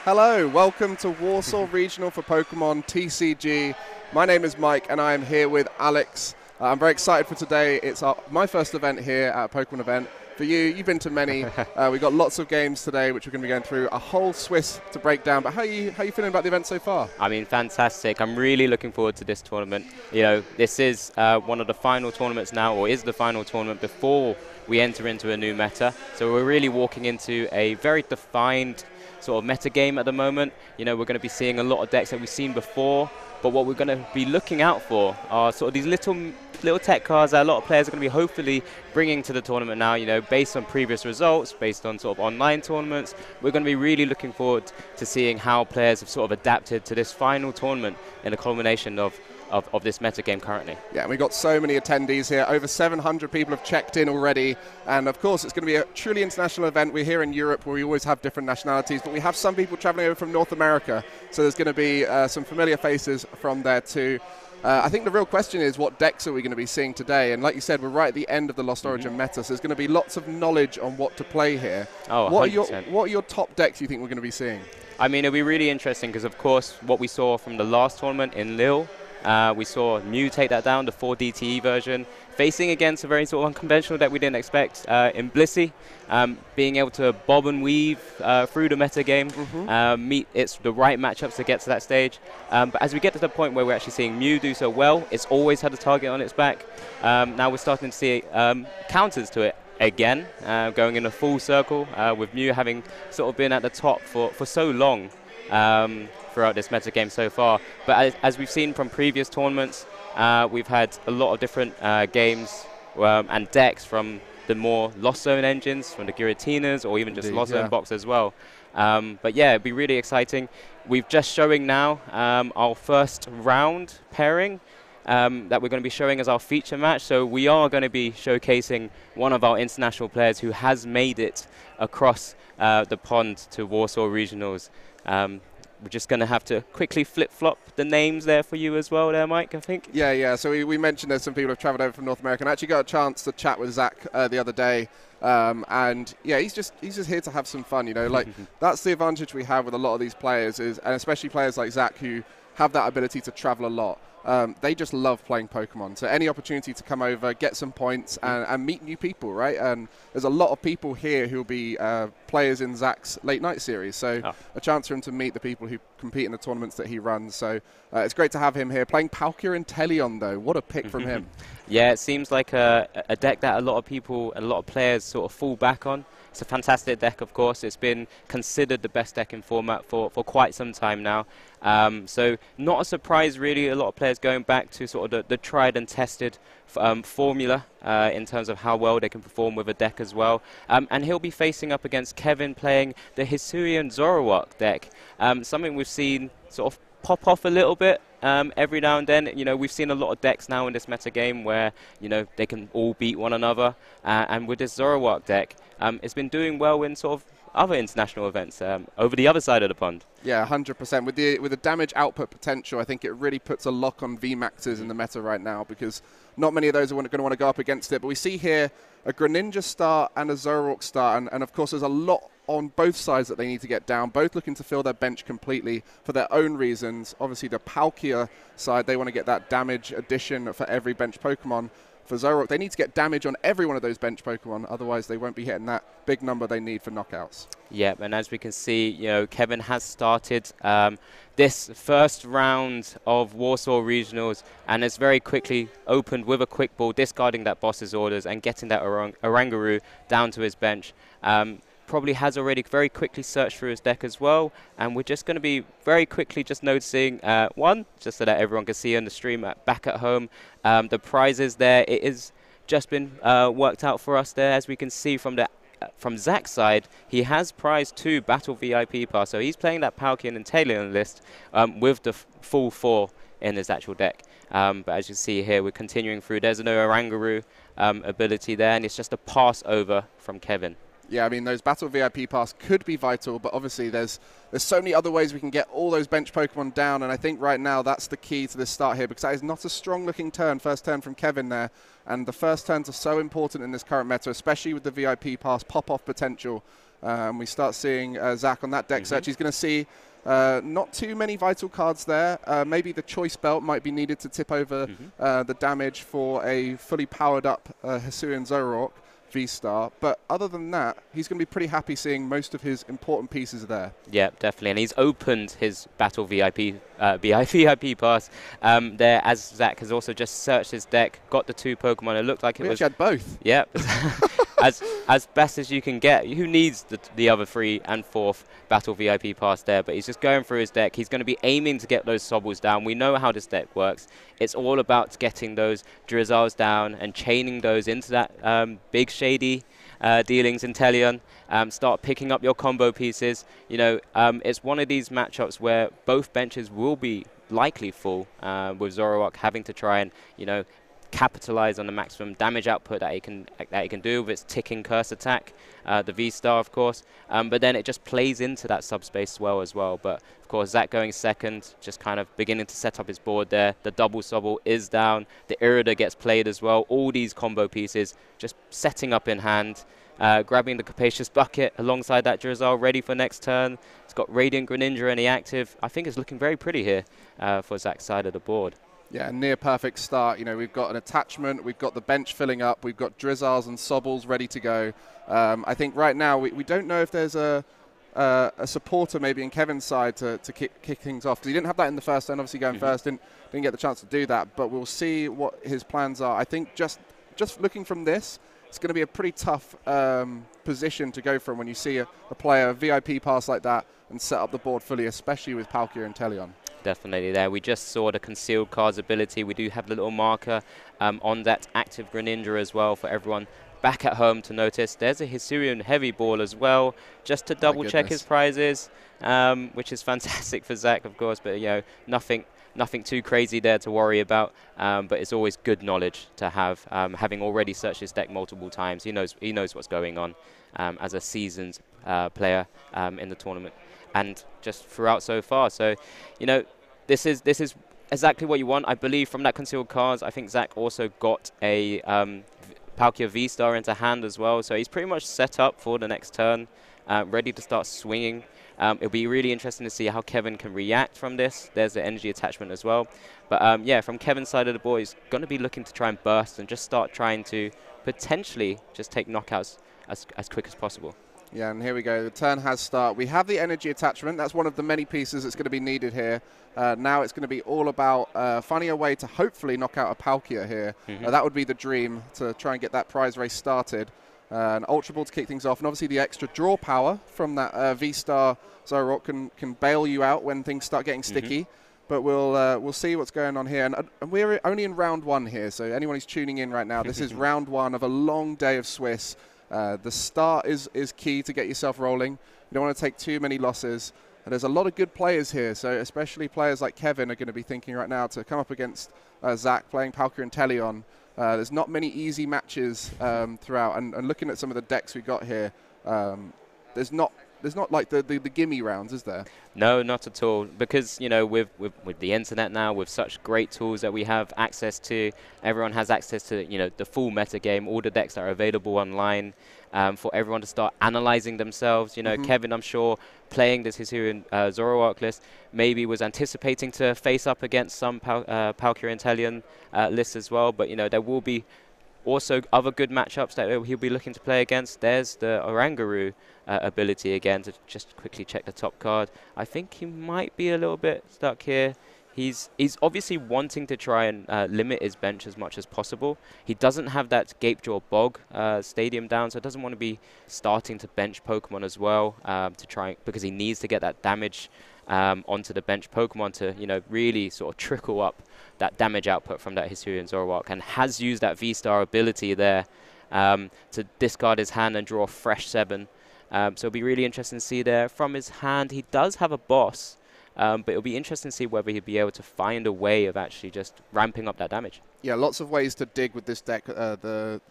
Hello, welcome to Warsaw Regional for Pokemon TCG. My name is Mike and I am here with Alex. I'm very excited for today. It's my first event here at a Pokemon event. For you, you've been to many. We've got lots of games today which we're going to be going through, a whole Swiss to break down. But how are you feeling about the event so far? I mean, fantastic. I'm really looking forward to this tournament. You know, this is one of the final tournaments now, or is the final tournament before we enter into a new meta. So we're really walking into a very defined sort of meta game at the moment. You know, we're going to be seeing a lot of decks that we've seen before, but what we're going to be looking out for are sort of these little tech cards that a lot of players are going to be hopefully bringing to the tournament now, you know, based on previous results, based on sort of online tournaments. We're going to be really looking forward to seeing how players have sort of adapted to this final tournament in the culmination of this meta game currently. Yeah, we've got so many attendees here. Over 700 people have checked in already. And of course, it's going to be a truly international event. We're here in Europe where we always have different nationalities, but we have some people traveling over from North America. So there's going to be some familiar faces from there too. I think the real question is, what decks are we going to be seeing today? And like you said, we're right at the end of the Lost Origin meta, so there's going to be lots of knowledge on what to play here. Oh, what are your top decks you think we're going to be seeing? I mean, it'll be really interesting because, of course, what we saw from the last tournament in Lille, we saw Mew take that down, the 4DTE version, facing against a very sort of unconventional deck we didn't expect in Blissey, being able to bob and weave through the meta game, meet the right matchups to get to that stage. But as we get to the point where we're actually seeing Mew do so well, it's always had a target on its back. Now we're starting to see counters to it again, going in a full circle, with Mew having sort of been at the top for so long. Throughout this meta game so far. But as we've seen from previous tournaments, we've had a lot of different games and decks from the more Lost Zone engines, from the Giratinas, or even just Lost Zone box as well. But yeah, it'd be really exciting. We're just showing now our first round pairing that we're going to be showing as our feature match. So we are going to be showcasing one of our international players who has made it across the pond to Warsaw Regionals. We're just going to have to quickly flip-flop the names there for you as well there, Mike, I think. Yeah. So we mentioned there's some people who have travelled over from North America, and I actually got a chance to chat with Zach the other day. And yeah, he's just here to have some fun, you know. Like, that's the advantage we have with a lot of these players, and especially players like Zach who have that ability to travel a lot. They just love playing Pokemon. So any opportunity to come over, get some points, and meet new people, right? And there's a lot of people here who'll be players in Zach's late night series. So a chance for him to meet the people who compete in the tournaments that he runs. So it's great to have him here. Playing Palkia and Teleon, though. What a pick from him. Yeah, it seems like a deck that a lot of people, a lot of players sort of fall back on. It's a fantastic deck, of course. It's been considered the best deck in format for quite some time now. So not a surprise, really, a lot of players going back to sort of the tried and tested formula in terms of how well they can perform with a deck as well. And he'll be facing up against Kevin playing the Hisuian Zoroark deck, something we've seen sort of pop off a little bit every now and then. You know, we've seen a lot of decks now in this meta game where, you know, they can all beat one another. And with this Zoroark deck, it's been doing well in sort of other international events over the other side of the pond. Yeah, 100%. With the damage output potential, I think it really puts a lock on VMAXs in the meta right now, because not many of those are going to want to go up against it. But we see here a Greninja start and a Zoroark start, and of course there's a lot on both sides that they need to get down, both looking to fill their bench completely for their own reasons. Obviously the Palkia side, they want to get that damage addition for every bench Pokemon. For Zoroark, they need to get damage on every one of those bench Pokemon, otherwise they won't be hitting that big number they need for knockouts. Yeah, and as we can see, you know, Kevin has started this first round of Warsaw Regionals, and it's very quickly opened with a quick ball, discarding that boss's orders and getting that Oranguru down to his bench. Probably has already very quickly searched through his deck as well, and we're just going to be very quickly just noticing one, just so that everyone can see on the stream back at home, the prizes there. It has just been worked out for us there, as we can see from Zach's side. He has prized 2 Battle VIP pass, so he's playing that Palkia and Teleon list with the full 4 in his actual deck. But as you see here, we're continuing through. There's no Oranguru ability there, and it's just a pass over from Kevin. Yeah, I mean, those Battle VIP pass could be vital, but obviously there's so many other ways we can get all those bench Pokemon down, and I think right now that's the key to this start here, because that is not a strong-looking turn, first turn from Kevin there, and the first turns are so important in this current meta, especially with the VIP pass pop-off potential. We start seeing Zach on that deck search. He's going to see not too many vital cards there. Maybe the choice belt might be needed to tip over the damage for a fully powered up Hisuian Zoroark V-Star. But other than that, he's going to be pretty happy seeing most of his important pieces there. Yeah, definitely. And he's opened his Battle VIP pass there, as Zach has also just searched his deck, got the 2 Pokemon. It looked like it was... We actually had both. Yeah. as best as you can get. Who needs the other 3 and 4th Battle VIP pass there? But he's just going through his deck. He's going to be aiming to get those Sobbles down. We know how this deck works. It's all about getting those Drizzles down and chaining those into that big shady dealings Inteleon. Start picking up your combo pieces. You know, it's one of these matchups where both benches will be likely full, with Zoroark having to try and, you know, capitalize on the maximum damage output that it can do with its ticking curse attack, the V-Star, of course. But then it just plays into that subspace well as well. But of course, Zach going second, just kind of beginning to set up his board there. The double Sobble is down. The Irida gets played as well. All these combo pieces just setting up in hand. Grabbing the Capacious Bucket alongside that Drizzle, ready for next turn. It's got Radiant Greninja in the active. I think it's looking very pretty here for Zach's side of the board. Yeah, near perfect start. You know, we've got an attachment, we've got the bench filling up, we've got Drizzles and Sobbles ready to go. I think right now we don't know if there's a supporter maybe in Kevin's side to kick things off, because he didn't have that in the first turn. Obviously going first, didn't get the chance to do that. But we'll see what his plans are. I think just looking from this, it's going to be a pretty tough position to go from when you see a player VIP pass like that and set up the board fully, especially with Palkia and Inteleon. Definitely there. We just saw the concealed cards ability. We do have the little marker on that active Greninja as well for everyone back at home to notice. There's a Hisuian heavy ball as well, just to double check his prizes, which is fantastic for Zach, of course. But, you know, nothing too crazy there to worry about. But it's always good knowledge to have, having already searched his deck multiple times. He knows what's going on as a seasoned player in the tournament, and just throughout so far. So, you know, this is exactly what you want, I believe, from that concealed cards. I think Zach also got a Palkia V-Star into hand as well, so he's pretty much set up for the next turn, ready to start swinging. It'll be really interesting to see how Kevin can react from this. There's the energy attachment as well. But yeah, from Kevin's side of the board, he's going to be looking to try and burst and just start trying to potentially just take knockouts as quick as possible. Yeah, and here we go. The turn has started. We have the energy attachment. That's one of the many pieces that's going to be needed here. Now it's going to be all about finding a way to hopefully knock out a Palkia here. That would be the dream, to try and get that prize race started. An Ultra Ball to kick things off. And obviously the extra draw power from that V-Star Zoroark can bail you out when things start getting sticky. But we'll see what's going on here. And we're only in round 1 here, so anyone who's tuning in right now, this is round 1 of a long day of Swiss. The start is key to get yourself rolling. You don't want to take too many losses. And there's a lot of good players here, so especially players like Kevin are going to be thinking right now to come up against Zach playing Palkia and Inteleon. There's not many easy matches throughout. And looking at some of the decks we got here, there's not like the gimme rounds, is there? No, not at all. Because, you know, with the internet now, with such great tools that we have access to, everyone has access to, you know, the full meta game, all the decks that are available online, for everyone to start analyzing themselves. You know, Kevin, I'm sure, playing this Hisuian Zoroark list, maybe was anticipating to face up against some Palkia Inteleon lists as well. But, you know, there will be also other good matchups that he'll be looking to play against. There's the Oranguru ability again, to just quickly check the top card. I think he might be a little bit stuck here. He's obviously wanting to try and limit his bench as much as possible. He doesn't have that Gapejaw Bog stadium down, so doesn't want to be starting to bench Pokemon as well, to try, because he needs to get that damage onto the bench Pokemon to, you know, really sort of trickle up that damage output from that Hisuian Zoroark, and has used that V-Star ability there to discard his hand and draw a fresh 7. So it'll be really interesting to see there. From his hand, he does have a boss, but it'll be interesting to see whether he'll be able to find a way of actually just ramping up that damage. Yeah, lots of ways to dig with this deck. The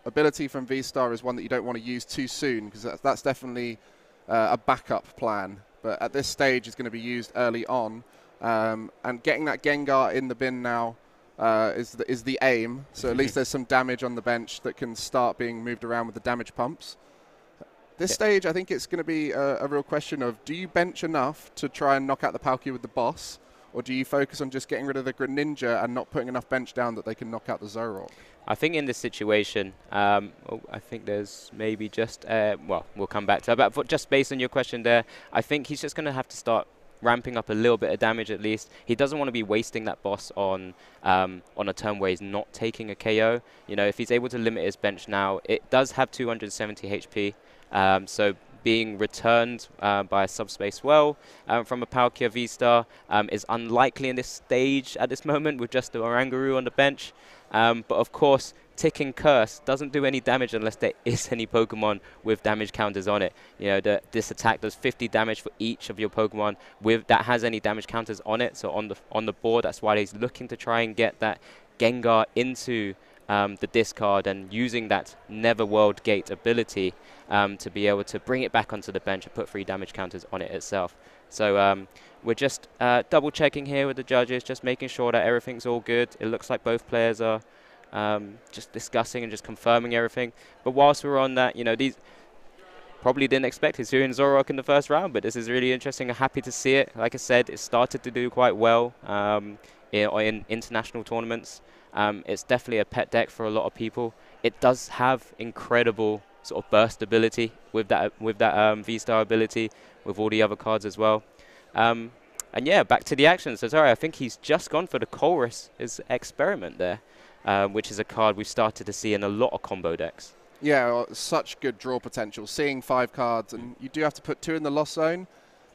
ability from V-Star is one that you don't want to use too soon, because that's definitely a backup plan. But at this stage, it's going to be used early on. And getting that Gengar in the bin now is the aim. So at least there's some damage on the bench that can start being moved around with the damage pumps. This stage, I think it's going to be a real question of, do you bench enough to try and knock out the Palkia with the boss, or do you focus on just getting rid of the Greninja and not putting enough bench down that they can knock out the Zoroark? I think in this situation, I think there's maybe just, well, we'll come back to that, but just based on your question there, I think he's just going to have to start ramping up a little bit of damage at least. He doesn't want to be wasting that boss on a turn where he's not taking a KO. You know, if he's able to limit his bench now, it does have 270 HP. So being returned by a Subspace Well from a Palkia V-Star is unlikely in this stage at this moment with just the Oranguru on the bench. But of course, Ticking Curse doesn't do any damage unless there is any Pokemon with damage counters on it. You know, this attack does 50 damage for each of your Pokemon that has any damage counters on it. So on the board, that's why he's looking to try and get that Gengar into the discard and using that Netherworld Gate ability to be able to bring it back onto the bench and put 3 damage counters on it itself. So we're just double checking here with the judges, just making sure that everything's all good. It looks like both players are just discussing and just confirming everything. But whilst we're on that, you know, these probably didn't expect Hisuian and Zoroark in the first round, but this is really interesting. I'm happy to see it. Like I said, it started to do quite well in international tournaments. It's definitely a pet deck for a lot of people. It does have incredible sort of burst ability with that V-Star ability, with all the other cards as well. And yeah, back to the action. So sorry, I think he's just gone for the Colress, his Experiment there, which is a card we've started to see in a lot of combo decks. Yeah, well, such good draw potential. Seeing 5 cards, and you do have to put 2 in the loss zone,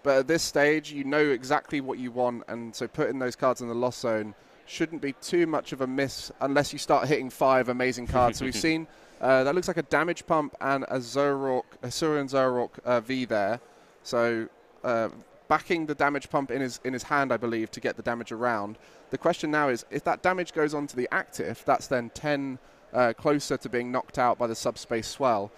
but at this stage, you know exactly what you want, and so putting those cards in the loss zone shouldn't be too much of a miss unless you start hitting 5 amazing cards. So we've seen that looks like a Damage Pump and a Hisuian Zoroark V there. So backing the Damage Pump in his hand, I believe, to get the damage around. The question now is, if that damage goes onto the active, that's then 10 closer to being knocked out by the Subspace Swell.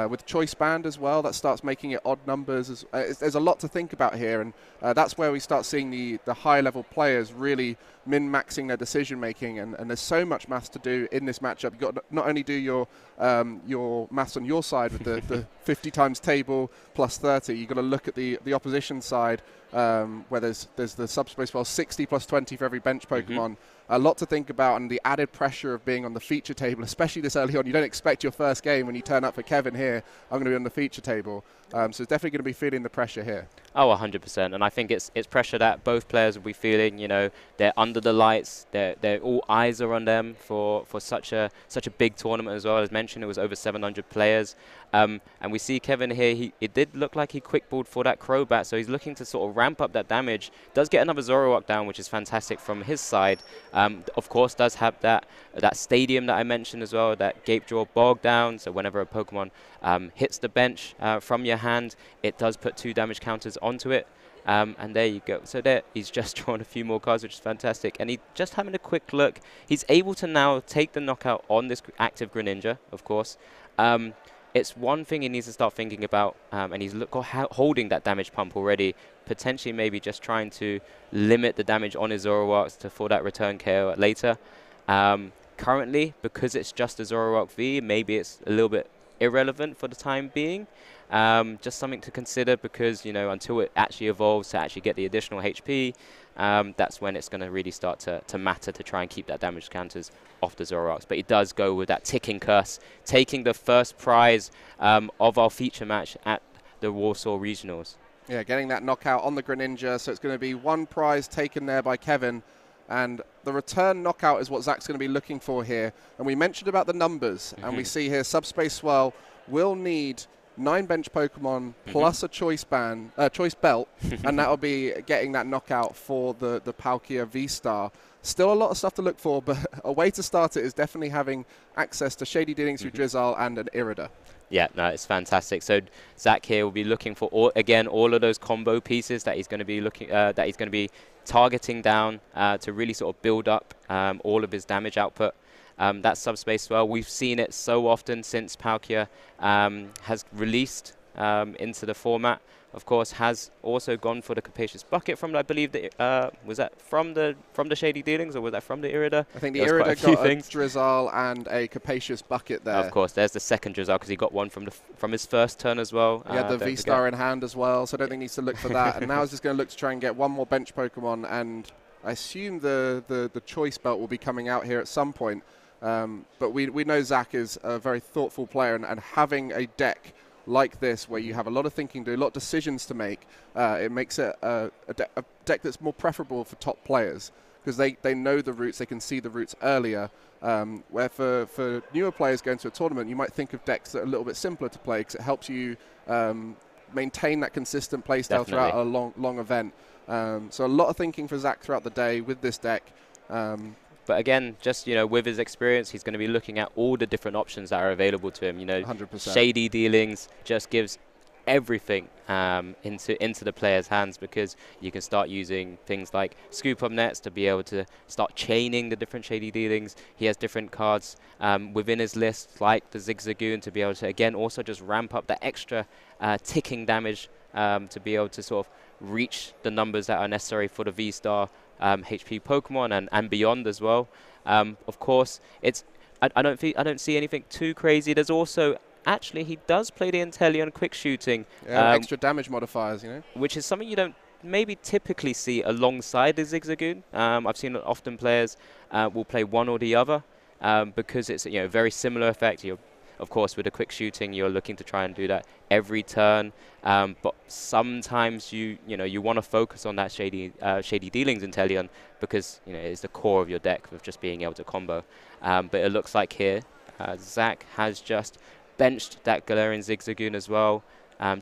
With Choice Band as well, that starts making it odd numbers. There's a lot to think about here, and that's where we start seeing the high-level players really min-maxing their decision-making, and there's so much maths to do in this matchup. You've got to not only do your maths on your side with the 50 times table plus 30, you've got to look at the opposition side, where there's the Subspace Well 60 plus 20 for every bench Pokemon. A lot to think about, and the added pressure of being on the feature table, especially this early on. You don't expect your first game when you turn up for Kevin here, I'm going to be on the feature table. So it's definitely going to be feeling the pressure here. Oh, 100%. And I think it's pressure that both players will be feeling. You know, they're under the lights. They're all eyes are on them for such a big tournament as well. As mentioned, it was over 700 players. And we see Kevin here. It did look like he quick-balled for that Crobat, so he's looking to sort of ramp up that damage. Does get another Zoroark down, which is fantastic from his side. Of course, does have that stadium that I mentioned as well, that Gape Draw Bog down. So whenever a Pokemon hits the bench from your hand, it does put 2 damage counters onto it. And there you go. So there, he's just drawn a few more cards, which is fantastic. And he just having a quick look. He's able to now take the knockout on this active Greninja, of course. It's one thing he needs to start thinking about, and he's holding that damage pump already, potentially maybe just trying to limit the damage on his Zoroarks for that return KO later. Currently, because it's just a Zoroark V, maybe it's a little bit irrelevant for the time being. Just something to consider, because, you know, until it actually evolves to actually get the additional HP, that's when it's going to really start to matter to try and keep that damage counters off the Zoroarks. But he does go with that Ticking Curse, taking the first prize of our feature match at the Warsaw Regionals. Yeah, getting that knockout on the Greninja, so it's going to be 1 prize taken there by Kevin. And the return knockout is what Zach's going to be looking for here. And we mentioned about the numbers, and we see here Subspace Swell will need 9 bench Pokemon plus a choice belt, and that'll be getting that knockout for the Palkia V-Star. Still a lot of stuff to look for, but a way to start it is definitely having access to Shady Dealings through Drizzle and an Irida. Yeah, no, it's fantastic. So Zach here will be looking for all of those combo pieces that he's going to be targeting down to really sort of build up all of his damage output. That Subspace Swell, we've seen it so often since Palkia has released into the format. Of course, has also gone for the Capacious Bucket from, I believe, was that from the Shady Dealings, or was that from the Irida? I think the Irida got a Drizzle and a Capacious Bucket there. Of course, there's the second Drizzle, because he got one from his first turn as well. He had the V-Star in hand as well, so I don't think he needs to look for that. And now he's just going to look to try and get one more bench Pokemon, and I assume the Choice Belt will be coming out here at some point. But we know Zach is a very thoughtful player, and having a deck like this, where you have a lot of thinking, do a lot of decisions to make, it makes it a deck that's more preferable for top players, because they know the routes, they can see the routes earlier. Where for newer players going to a tournament, you might think of decks that are a little bit simpler to play, because it helps you maintain that consistent play style throughout a long event. So a lot of thinking for Zach throughout the day with this deck. But again, just, you know, with his experience, he's going to be looking at all the different options that are available to him. You know, 100%. Shady Dealings just gives everything into the player's hands, because you can start using things like Scoop Up Nets to be able to start chaining the different Shady Dealings. He has different cards within his list, like the Zigzagoon, to be able to, again, also just ramp up that extra ticking damage to be able to sort of reach the numbers that are necessary for the V-Star HP Pokemon and beyond as well. Of course, I don't see anything too crazy. There's also, actually, he does play the Inteleon Quick Shooting. Yeah, extra damage modifiers, you know. Which is something you don't maybe typically see alongside the Zigzagoon. I've seen often players will play one or the other because it's, you know, very similar effect. Of course, with the Quick Shooting, you're looking to try and do that every turn. But sometimes you want to focus on that Shady Dealings Inteleon, because, you know, it's the core of your deck of just being able to combo. But it looks like here, Zach has just benched that Galarian Zigzagoon as well.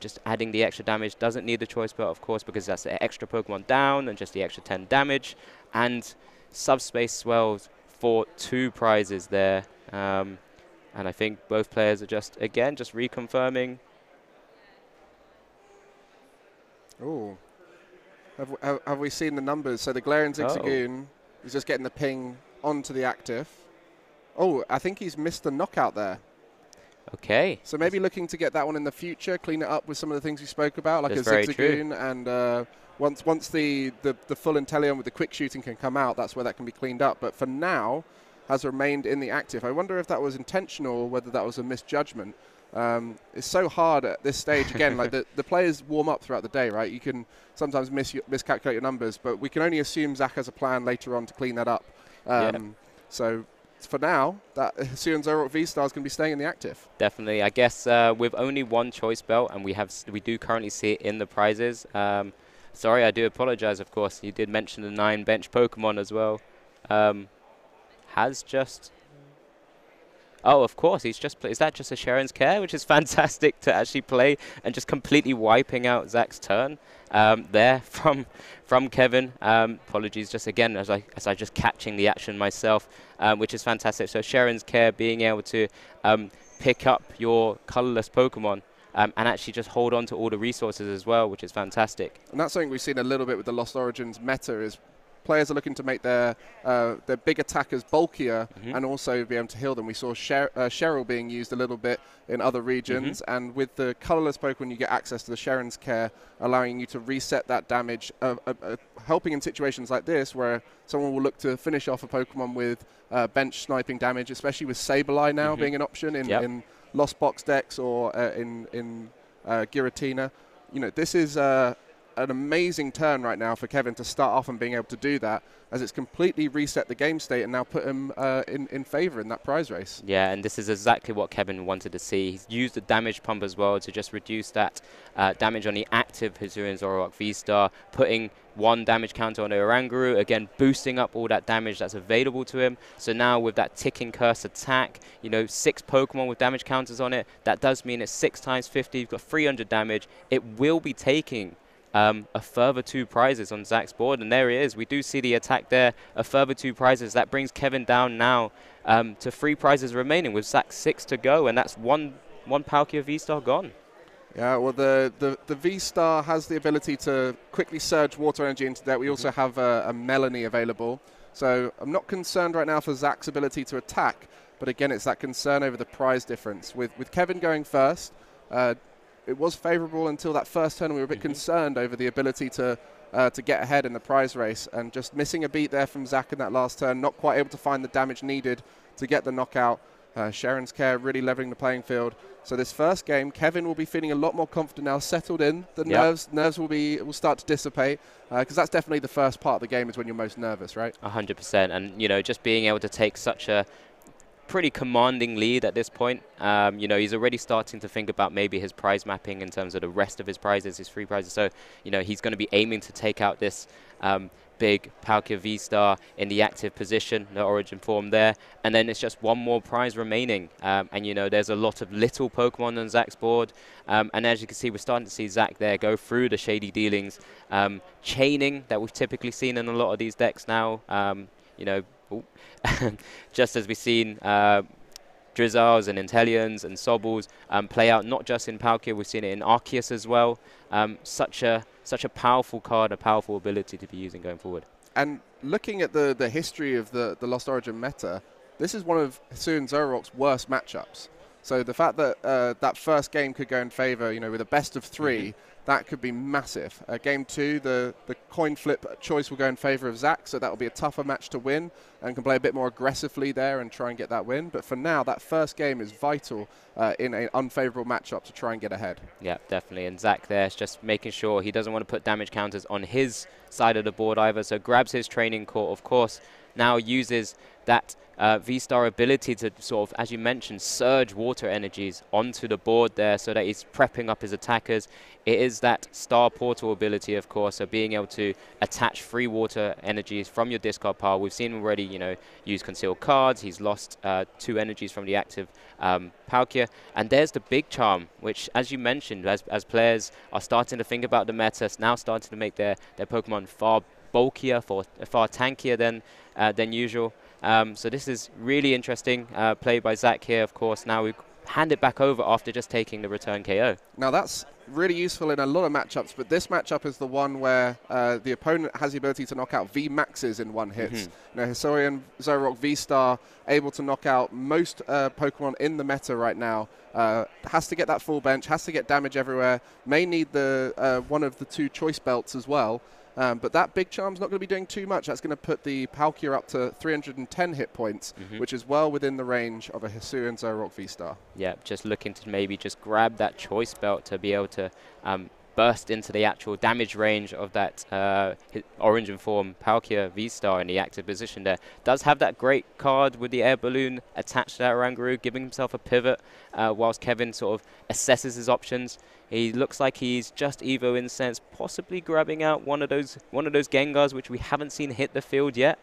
Just adding the extra damage. Doesn't need the Choice Belt, of course, because that's the extra Pokemon down and just the extra 10 damage. And Subspace Swells for 2 prizes there. And I think both players are just reconfirming. Oh, have we seen the numbers? So the Galarian Zigzagoon is just getting the ping onto the active. Oh, I think he's missed the knockout there. Okay. So maybe looking to get that one in the future, clean it up with some of the things we spoke about, like a Zigzagoon. And once the full Inteleon with the Quick Shooting can come out, that's where that can be cleaned up. But for now, has remained in the active. I wonder if that was intentional or whether that was a misjudgment. It's so hard at this stage. Again, like the players warm up throughout the day, right? You can sometimes miscalculate your numbers, but we can only assume Zach has a plan later on to clean that up. So for now, that Hisuian Zoroark V-Star is going to be staying in the active. Definitely. I guess with only one Choice Belt, and we do currently see it in the prizes. Sorry, I do apologize, of course. You did mention the 9 bench Pokemon as well. Has just... Oh, of course, he's just... Is that just a Sharon's Care? Which is fantastic to actually play and just completely wiping out Zach's turn there from Kevin. Apologies, just again, as I just catching the action myself, which is fantastic. So Sharon's Care, being able to pick up your colorless Pokemon and actually just hold on to all the resources as well, which is fantastic. And that's something we've seen a little bit with the Lost Origins meta, is players are looking to make their big attackers bulkier and also be able to heal them. We saw Cheryl being used a little bit in other regions, and with the colorless Pokemon, you get access to the Sharon's Care, allowing you to reset that damage, helping in situations like this where someone will look to finish off a Pokemon with bench sniping damage, especially with Sableye now being an option in Lost Box decks or in Giratina. You know, this is an amazing turn right now for Kevin to start off and being able to do that, as it's completely reset the game state and now put him in favor in that prize race. Yeah, and this is exactly what Kevin wanted to see. He's used the damage pump as well to just reduce that damage on the active Hisuian Zoroark V-Star, putting 1 damage counter on the Oranguru, again boosting up all that damage that's available to him. So now with that ticking curse attack, you know, 6 Pokemon with damage counters on it, that does mean it's 6 times 50, you've got 300 damage. It will be taking a further 2 prizes on Zach's board, and there he is. We do see the attack there, a further 2 prizes. That brings Kevin down now to 3 prizes remaining with Zach 6 to go, and that's one Palkia V-Star gone. Yeah, well, the V-Star has the ability to quickly surge water energy into that. We also have a Melanie available, so I'm not concerned right now for Zach's ability to attack, but again, it's that concern over the prize difference. With Kevin going first, it was favourable until that first turn. We were a bit concerned over the ability to get ahead in the prize race, and just missing a beat there from Zach in that last turn, not quite able to find the damage needed to get the knockout. Sharon's Care really leveling the playing field. So this first game, Kevin will be feeling a lot more confident now, settled in. The nerves will start to dissipate, because that's definitely the first part of the game is when you're most nervous, right? 100%, and just being able to take such a pretty commanding lead at this point. He's already starting to think about maybe his prize mapping in terms of the rest of his prizes, his free prizes. So, he's going to be aiming to take out this big Palkia V-Star in the active position, the origin form there. And then it's just one more prize remaining. There's a lot of little Pokemon on Zach's board. And as you can see, we're starting to see Zach there go through the Shady Dealings. Chaining that we've typically seen in a lot of these decks now. Just as we've seen Drizzles and Inteleons and Sobbles play out not just in Palkia, we've seen it in Arceus as well. Such a powerful card, a powerful ability to be using going forward. And looking at the history of the Lost Origin meta, this is one of Hisuian Zoroark's worst matchups. So the fact that that first game could go in favor, with a best of 3, that could be massive. Game 2, the coin flip choice will go in favor of Zach, so that will be a tougher match to win and can play a bit more aggressively there and try and get that win. But for now, that first game is vital in an unfavorable matchup to try and get ahead. Yeah, definitely. And Zach there is just making sure he doesn't want to put damage counters on his side of the board either. So grabs his training court, of course, now uses that V-Star ability to sort of, as you mentioned, surge water energies onto the board there so that he's prepping up his attackers. It is that Star Portal ability, of course, so being able to attach free water energies from your discard pile. We've seen him already, use concealed cards. He's lost 2 energies from the active Palkia. And there's the Big Charm, which, as you mentioned, as players are starting to think about the meta, now starting to make their Pokemon far bulkier, far tankier than usual. So this is really interesting play by Zach here, of course. Now we hand it back over after just taking the return KO. Now that's really useful in a lot of matchups, but this matchup is the one where the opponent has the ability to knock out V-Maxes in one hit. Hisuian Zoroark V-Star able to knock out most Pokemon in the meta right now. Has to get that full bench, has to get damage everywhere, may need the one of the 2 choice belts as well. But that Big Charm's not going to be doing too much. That's going to put the Palkia up to 310 hit points, which is well within the range of a Hisuian Zoroark V-Star. Yeah, just looking to maybe just grab that choice belt to be able to burst into the actual damage range of that Origin form Palkia V-Star in the active position there. Does have that great card with the air balloon attached to that Oranguru, giving himself a pivot whilst Kevin sort of assesses his options. He looks like he's just Evo Incense, possibly grabbing out one of those Gengars, which we haven't seen hit the field yet.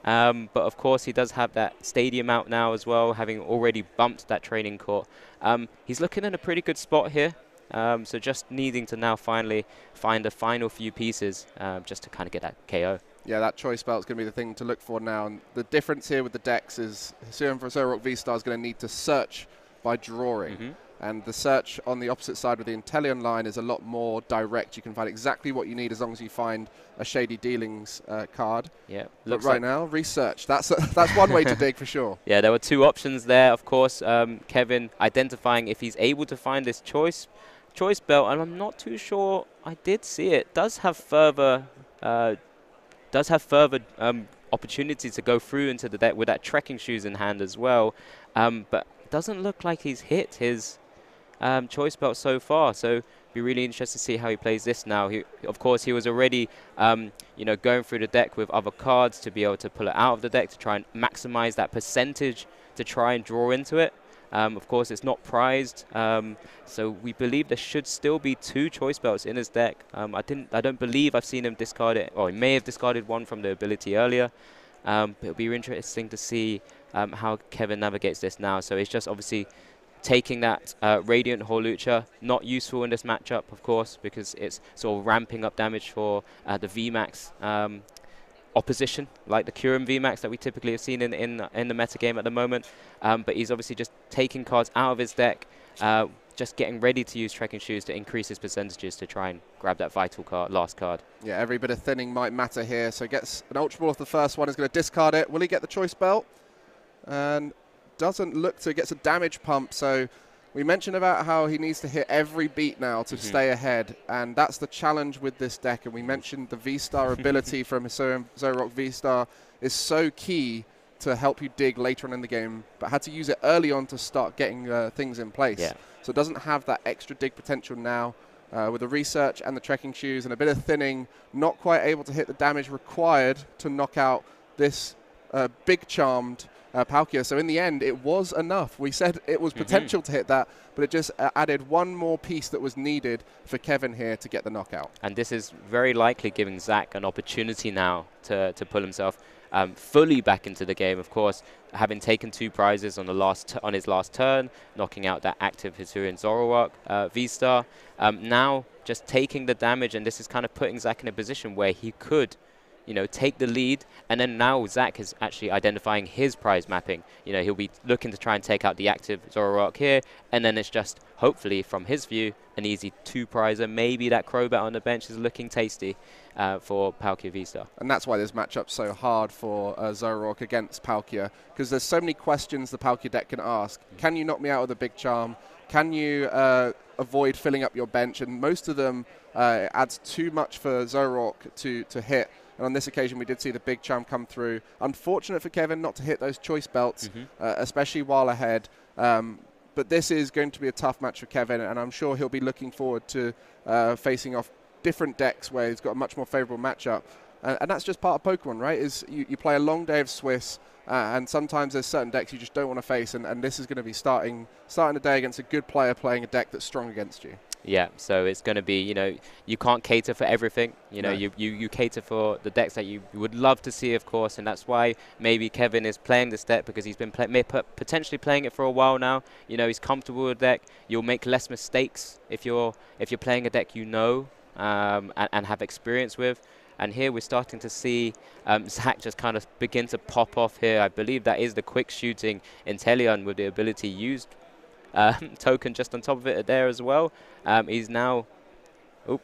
But of course, he does have that stadium out now as well, having already bumped that training court. He's looking in a pretty good spot here. So just needing to now finally find the final few pieces just to kind of get that KO. Yeah, that choice belt is going to be the thing to look for now. And the difference here with the decks is Hisuian Zoroark V-Star is going to need to search by drawing. And the search on the opposite side with the Inteleon line is a lot more direct. You can find exactly what you need as long as you find a Shady Dealings card. Yeah, but right now, research. That's one way to dig for sure. Yeah, there were 2 options there, of course. Kevin identifying if he's able to find this choice belt, and I'm not too sure. I did see it. Does have further opportunity to go through into the deck with that trekking shoes in hand as well. But doesn't look like he's hit his choice belt so far. So be really interested to see how he plays this now. Of course, he was already going through the deck with other cards to be able to pull it out of the deck to try and maximize that percentage to try and draw into it. Of course, it's not prized, so we believe there should still be 2 choice belts in his deck. I don't believe I've seen him discard it, or he may have discarded one from the ability earlier. But it'll be interesting to see how Kevin navigates this now. So it's just obviously taking that Radiant Hawlucha, not useful in this matchup, of course, because it's sort of ramping up damage for the VMAX opposition, like the Kyurem VMAX that we typically have seen in the metagame at the moment. But he's obviously just taking cards out of his deck, just getting ready to use Trekking Shoes to increase his percentages to try and grab that vital card, last card. Yeah, every bit of thinning might matter here. So gets an Ultra Ball off the first one, is going to discard it. Will he get the choice belt? And doesn't look to, gets a damage pump, so we mentioned about how he needs to hit every beat now to stay ahead, and that's the challenge with this deck. And we mentioned the V-Star ability from Zoroark V-Star is so key to help you dig later on in the game, but had to use it early on to start getting things in place. Yeah. So it doesn't have that extra dig potential now. With the research and the trekking shoes and a bit of thinning, not quite able to hit the damage required to knock out this big charmed Palkia. So in the end, it was enough. We said it was potential to hit that, but it just added one more piece that was needed for Kevin here to get the knockout. And this is very likely giving Zac an opportunity now to pull himself fully back into the game. Of course, having taken 2 prizes on his last turn, knocking out that active Hisuian Zoroark V-Star. Now just taking the damage, and this is kind of putting Zac in a position where he could, you know, take the lead, and then now Zac is actually identifying his prize mapping. You know, he'll be looking to try and take out the active Zoroark here, and then it's just, hopefully, from his view, an easy 2-prizer. Maybe that Crobat on the bench is looking tasty for Palkia V-Star. And that's why this matchup's so hard for Zoroark against Palkia, because there's so many questions the Palkia deck can ask. Can you knock me out with a big charm? Can you avoid filling up your bench? And most of them adds too much for Zoroark to hit. And on this occasion, we did see the big charm come through. Unfortunate for Kevin not to hit those choice belts, especially while ahead. But this is going to be a tough match for Kevin, and I'm sure he'll be looking forward to facing off different decks where he's got a much more favorable matchup. And that's just part of Pokemon, right? Is you play a long day of Swiss, and sometimes there's certain decks you just don't want to face, and this is going to be starting the day against a good player playing a deck that's strong against you. Yeah, so it's going to be, you know, you can't cater for everything. You know, you cater for the decks that you would love to see, of course, and that's why maybe Kevin is playing this deck, because he's been potentially playing it for a while now. You know, he's comfortable with the deck. You'll make less mistakes if you're playing a deck you know and have experience with. And here we're starting to see Zac just kind of begin to pop off here. I believe that is the quick shooting Inteleon with the ability used token just on top of it there as well. He's now,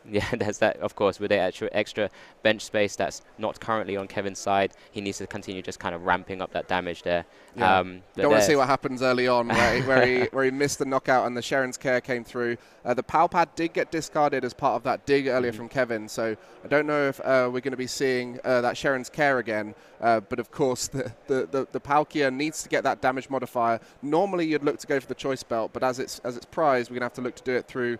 there's that, of course, with the extra bench space that's not currently on Kevin's side. He needs to continue just kind of ramping up that damage there. Yeah. Don't want to see what happens early on where he missed the knockout and the Sharon's Care came through. The Pal Pad did get discarded as part of that dig earlier from Kevin, so I don't know if we're going to be seeing that Sharon's Care again. But of course, the Palkia needs to get that damage modifier. Normally, you'd look to go for the choice belt, but as it's prized, we're going to have to look to do it through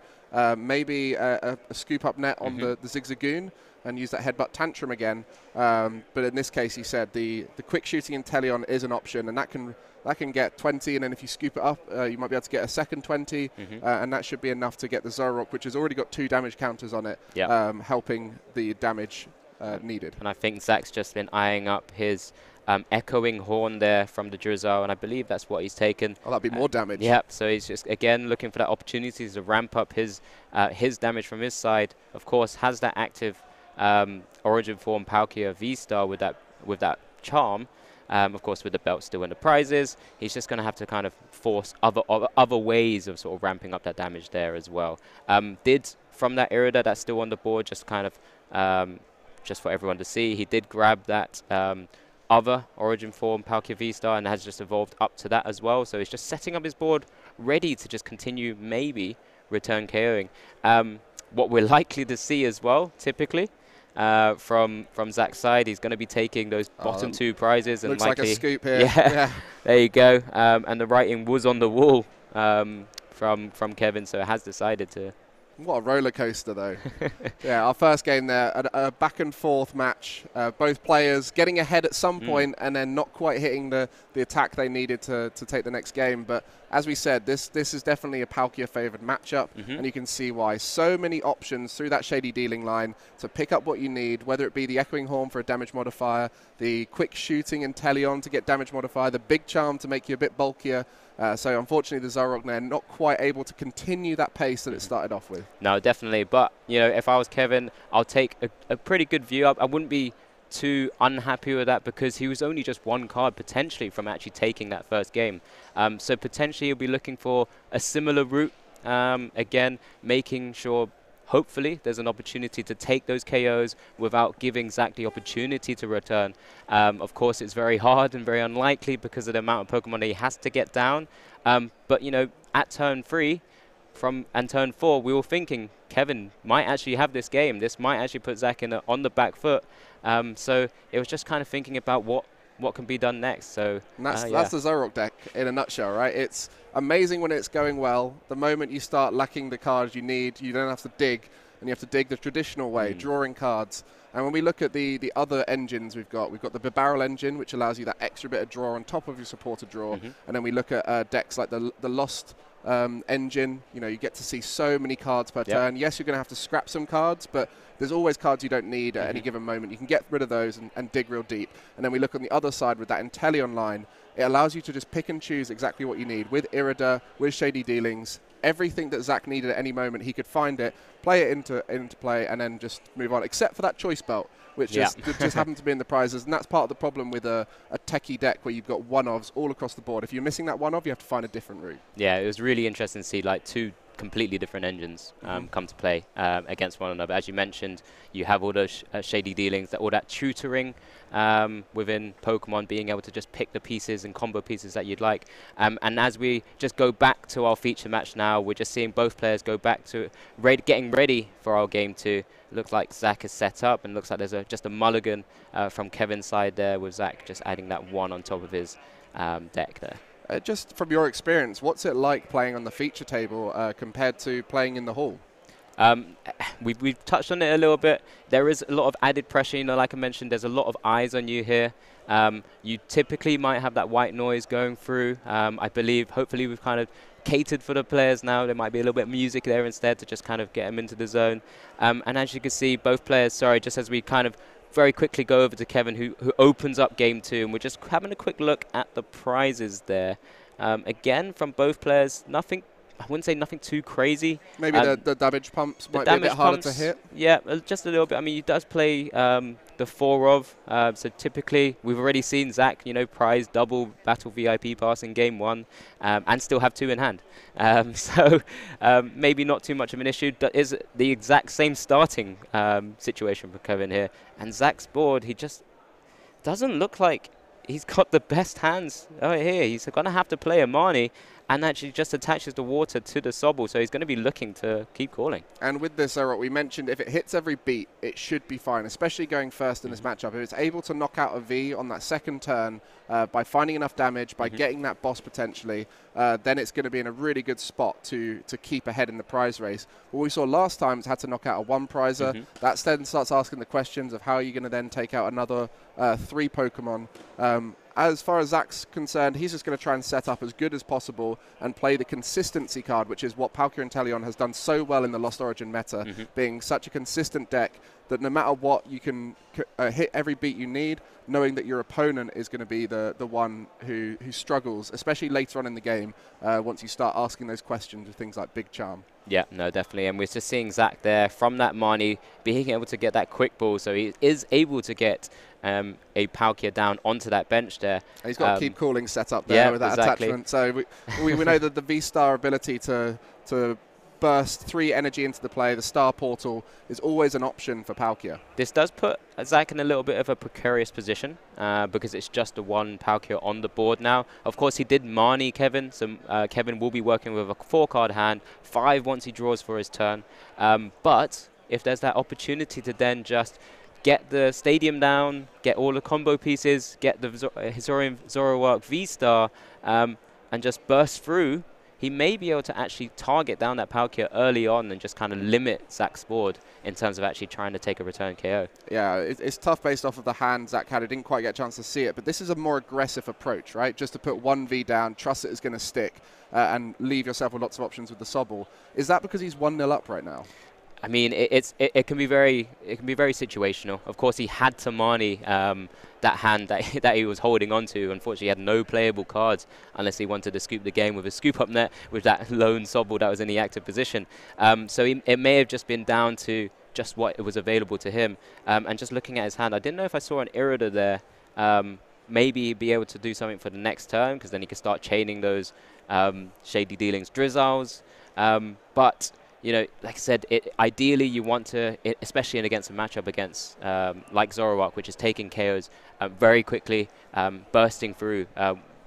maybe a scoop up net on the Zigzagoon and use that headbutt tantrum again. But in this case, he said the quick shooting Inteleon is an option, and that can get 20, and then if you scoop it up, you might be able to get a second 20, and that should be enough to get the Zoroark, which has already got 2 damage counters on it, helping the damage needed. And I think Zac's just been eyeing up his echoing horn there from the Drizzle, and I believe that's what he's taken. Oh, that'd be more damage. Yep, so he's just, again, looking for that opportunity to ramp up his damage from his side. Of course, has that active Origin Form Palkia V-Star with that charm. Of course, with the belt still in the prizes, he's just going to have to kind of force other ways of sort of ramping up that damage there as well. Did, from that Irida that's still on the board, just kind of, just for everyone to see, he did grab that other Origin Form Palkia V-Star and has just evolved up to that as well. So he's just setting up his board ready to just continue, maybe, return KOing. What we're likely to see as well, typically, from Zac's side, he's going to be taking those bottom 2 prizes. And looks like a scoop here. Yeah, there you go. And the writing was on the wall from Kevin, so has decided to. What a roller coaster, though. Yeah, our first game there, a back and forth match. Both players getting ahead at some point and then not quite hitting the attack they needed to take the next game. But as we said, this is definitely a Palkia-favored matchup, and you can see why. So many options through that Shady Dealing line to pick up what you need, whether it be the Echoing Horn for a damage modifier, the quick shooting Inteleon to get damage modifier, the big charm to make you a bit bulkier. So unfortunately, the Zoroark there not quite able to continue that pace that it started off with. No, definitely. But, you know, if I was Kevin, I'll take a pretty good view up. I wouldn't be too unhappy with that because he was only just 1 card potentially from actually taking that first game. So potentially he'll be looking for a similar route. Again, making sure hopefully there's an opportunity to take those KOs without giving Zac the opportunity to return. Of course, it's very hard and very unlikely because of the amount of Pokemon he has to get down. But, you know, at turn 3 and turn 4, we were thinking Kevin might actually have this game. This might actually put Zach on the back foot. So it was just kind of thinking about what can be done next. So that's the Zoroark deck in a nutshell, right? It's amazing when it's going well. The moment you start lacking the cards you need, you don't have to dig, and you have to dig the traditional way, drawing cards. And when we look at the other engines we've got the Barrel engine, which allows you that extra bit of draw on top of your supported draw. And then we look at decks like the Lost engine. You know, you get to see so many cards per turn. Yes, you're going to have to scrap some cards, but there's always cards you don't need at any given moment. You can get rid of those and dig real deep. And then we look on the other side with that Inteleon line. It allows you to just pick and choose exactly what you need. With Irida, with Shady Dealings, everything that Zach needed at any moment, he could find it, play it into play, and then just move on, except for that choice belt, which just happened to be in the prizes. And that's part of the problem with a techie deck where you've got one-ofs all across the board. If you're missing that one-off, you have to find a different route. Yeah, it was really interesting to see like two completely different engines come to play against one another. As you mentioned, you have all those Shady Dealings, all that tutoring within Pokemon, being able to just pick the pieces and combo pieces that you'd like. And as we just go back to our feature match now, we're just seeing both players go back to getting ready for our game 2. Looks like Zach is set up, and looks like there's just a mulligan from Kevin's side there, with Zach just adding that 1 on top of his deck there. Just from your experience, what's it like playing on the feature table compared to playing in the hall? We've touched on it a little bit. There is a lot of added pressure. You know, like I mentioned, there's a lot of eyes on you here. You typically might have that white noise going through. I believe, hopefully, we've kind of catered for the players now. There might be a little bit of music there instead to just kind of get them into the zone. And as you can see, both players, just as we kind of very quickly go over to Kevin, who opens up game 2, and we're just having a quick look at the prizes there. Again, from both players, nothing, I wouldn't say nothing too crazy. Maybe the damage pumps might be a bit harder to hit. Yeah, just a little bit. I mean, he does play the 4 of, so typically we've already seen Zach, prize double battle VIP pass in game 1 and still have 2 in hand. So maybe not too much of an issue. That is the exact same starting situation for Kevin here. And Zach's board, he just doesn't look like he's got the best hands right here. He's going to have to play a Marnie, and actually just attaches the water to the Sobble, so he's going to be looking to keep calling. And with this, what we mentioned, if it hits every beat, it should be fine, especially going first in this matchup. If it's able to knock out a V on that second turn by finding enough damage, by getting that boss potentially, then it's going to be in a really good spot to keep ahead in the prize race. What we saw last time is had to knock out a 1 prizer. That then starts asking the questions of how are you going to then take out another 3 Pokemon. As far as Zach's concerned, he's just going to try and set up as good as possible and play the consistency card, which is what Palkia Inteleon has done so well in the Lost Origin meta, being such a consistent deck that no matter what, you can hit every beat you need, knowing that your opponent is going to be the one who struggles, especially later on in the game, once you start asking those questions with things like Big Charm. Yeah, no, definitely. And we're just seeing Zach there from that Marnie being able to get that quick ball, so he is able to get a Palkia down onto that bench there. And he's got to keep calling set up there with that attachment. So we know that the V-Star ability to burst 3 energy into the play, the Star Portal, is always an option for Palkia. This does put Zach in a little bit of a precarious position because it's just the 1 Palkia on the board now. Of course, he did Marnie Kevin, so Kevin will be working with a 4-card hand, 5 once he draws for his turn. But if there's that opportunity to then just get the stadium down, get all the combo pieces, get the Zoroark V-Star, and just burst through, he may be able to actually target down that Palkia early on and just kind of limit Zach's board in terms of actually trying to take a return KO. Yeah, it's tough based off of the hand Zach had. He didn't quite get a chance to see it, but this is a more aggressive approach, right? Just to put 1 V down, trust it is going to stick, and leave yourself with lots of options with the Sobble. Is that because he's 1-0 up right now? I mean, it can be very situational. Of course, he had to Marnie that hand that he was holding on to. Unfortunately, he had no playable cards unless he wanted to scoop the game with a scoop up net with that lone Sobble that was in the active position. So it may have just been down to just what was available to him. And just looking at his hand, I didn't know if I saw an Irida there. Maybe be able to do something for the next turn, because then he could start chaining those Shady Dealings Drizzles. But like I said, ideally you want to, especially against a matchup against like Zoroark, which is taking KOs very quickly, bursting through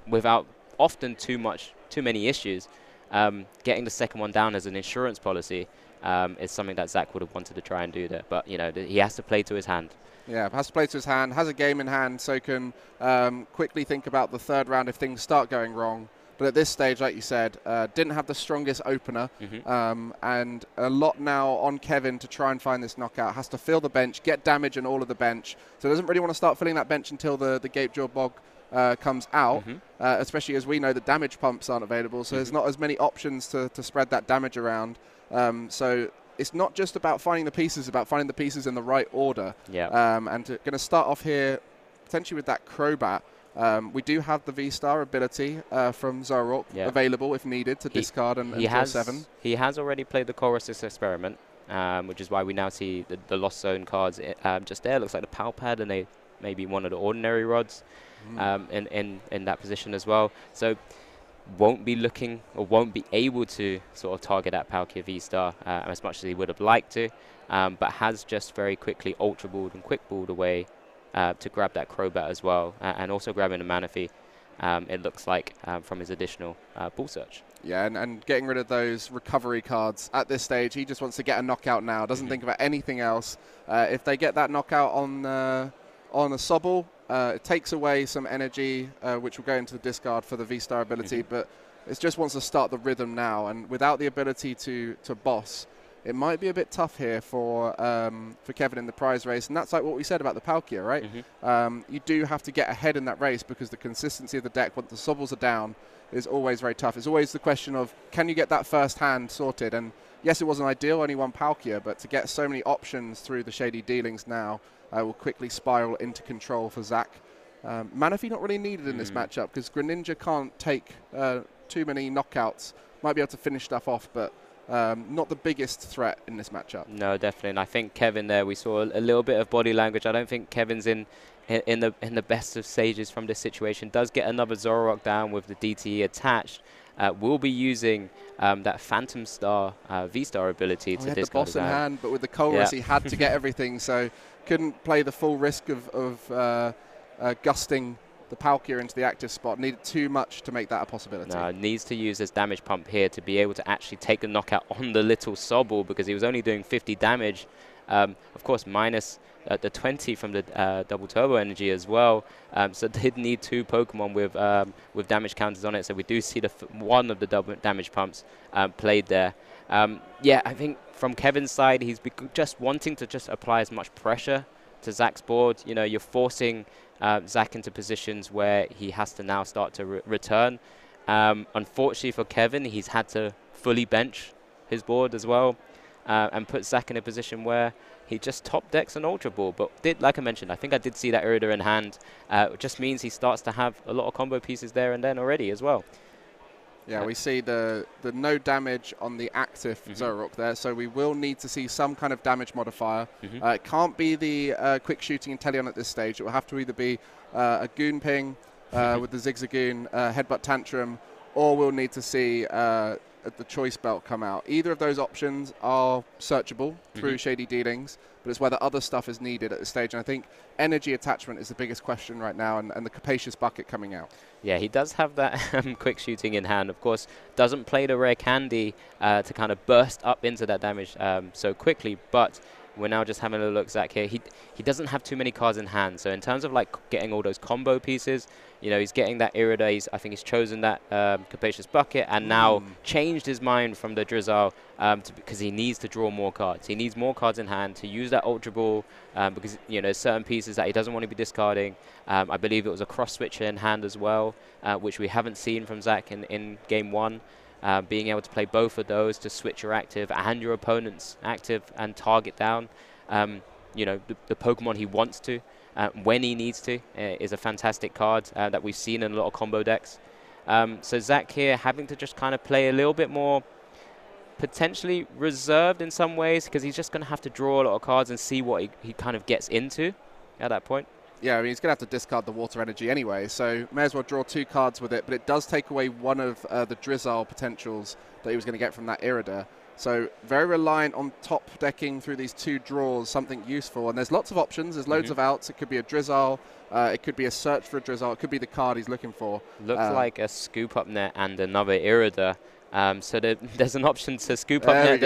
without often too many issues. getting the second one down as an insurance policy is something that Zach would have wanted to try and do there. But, you know, he has to play to his hand. Yeah, has to play to his hand, has a game in hand, so can quickly think about the third round if things start going wrong. But at this stage, like you said, didn't have the strongest opener, and a lot now on Kevin to try and find this knockout. Has to fill the bench, get damage and all of the bench. So doesn't really want to start filling that bench until the Gapejaw Bog comes out, especially as we know the damage pumps aren't available, so there's not as many options to spread that damage around. So it's not just about finding the pieces, about finding the pieces in the right order. And going to start off here potentially with that Crobat. We do have the V-Star ability from Zoroark available if needed to discard and draw 7. He has already played the Colress's Experiment, which is why we now see the Lost Zone cards just there. Looks like the Palpad and maybe one of the Ordinary Rods in that position as well. So won't be looking or won't be able to sort of target that Palkia V-Star as much as he would have liked to, but has just very quickly Ultra Balled and Quick Balled away to grab that Crobat as well, and also grabbing a Manaphy, it looks like, from his additional Ball Search. Yeah, and getting rid of those recovery cards at this stage. He just wants to get a knockout now, doesn't think about anything else. If they get that knockout on a Sobble, it takes away some energy, which will go into the discard for the V-Star ability, but it just wants to start the rhythm now, and without the ability to boss, it might be a bit tough here for Kevin in the prize race, and that's like what we said about the Palkia, right? You do have to get ahead in that race because the consistency of the deck, once the Sobbles are down, is always very tough. It's always the question of, can you get that first hand sorted? And yes, it wasn't ideal, only one Palkia, but to get so many options through the Shady Dealings now will quickly spiral into control for Zach. Manaphy not really needed in this matchup because Greninja can't take too many knockouts. Might be able to finish stuff off, but not the biggest threat in this matchup. No, definitely. And I think Kevin there, we saw a little bit of body language. I don't think Kevin's in the best of stages from this situation. Does get another Zoroark down with the DTE attached. Will be using that Phantom Star V-Star ability to discard. He had the boss in hand, but with the Colress he had to get everything, so couldn't play the full risk of gusting the Palkia into the active spot. Needed too much to make that a possibility. No, needs to use his damage pump here to be able to actually take the knockout on the little Sobble, because he was only doing 50 damage. Of course, minus the 20 from the double turbo energy as well. So did need 2 Pokemon with damage counters on it. So we do see one of the double damage pumps played there. Yeah, I think from Kevin's side, he's just wanting to just apply as much pressure to Zach's board. You know, you're forcing Zach into positions where he has to now start to return. Unfortunately for Kevin, he's had to fully bench his board as well, and put Zach in a position where he just top decks an Ultra Ball. But like I mentioned, I think I did see that Irida in hand. It just means he starts to have a lot of combo pieces there and then already as well. Yeah, we see the no damage on the active Zoroark there, so we will need to see some kind of damage modifier. It can't be the quick shooting Inteleon at this stage. It will have to either be a Goon Ping with the Zigzagoon Headbutt Tantrum, or we'll need to see the Choice Belt come out. Either of those options are searchable through Shady Dealings, but it's whether other stuff is needed at this stage. And I think energy attachment is the biggest question right now, and the Capacious Bucket coming out. Yeah, he does have that quick shooting in hand. Of course, doesn't play the rare candy to kind of burst up into that damage so quickly, but we're now just having a look, Zach, here. He doesn't have too many cards in hand. So in terms of like getting all those combo pieces, you know, he's getting that Irida. I think he's chosen that Capacious Bucket and now changed his mind from the Drizzile because he needs to draw more cards. He needs more cards in hand to use that Ultra Ball because, you know, there's certain pieces that he doesn't want to be discarding. I believe it was a cross switcher in hand as well, which we haven't seen from Zach in game 1. Being able to play both of those to switch your active and your opponent's active and target down, you know, the Pokemon he wants to, when he needs to, is a fantastic card that we've seen in a lot of combo decks. So Zach here having to just kind of play a little bit more potentially reserved in some ways, because he's just going to have to draw a lot of cards and see what he kind of gets into at that point. Yeah, I mean, he's going to have to discard the Water Energy anyway, so may as well draw 2 cards with it, but it does take away one of the Drizzile potentials that he was going to get from that Irida. So very reliant on top decking through these 2 draws, something useful. And there's lots of options. There's loads of outs. It could be a Drizzile. It could be a search for a Drizzile. It could be the card he's looking for. Looks like a Scoop Up Net and another Irida So there's an option to scoop up net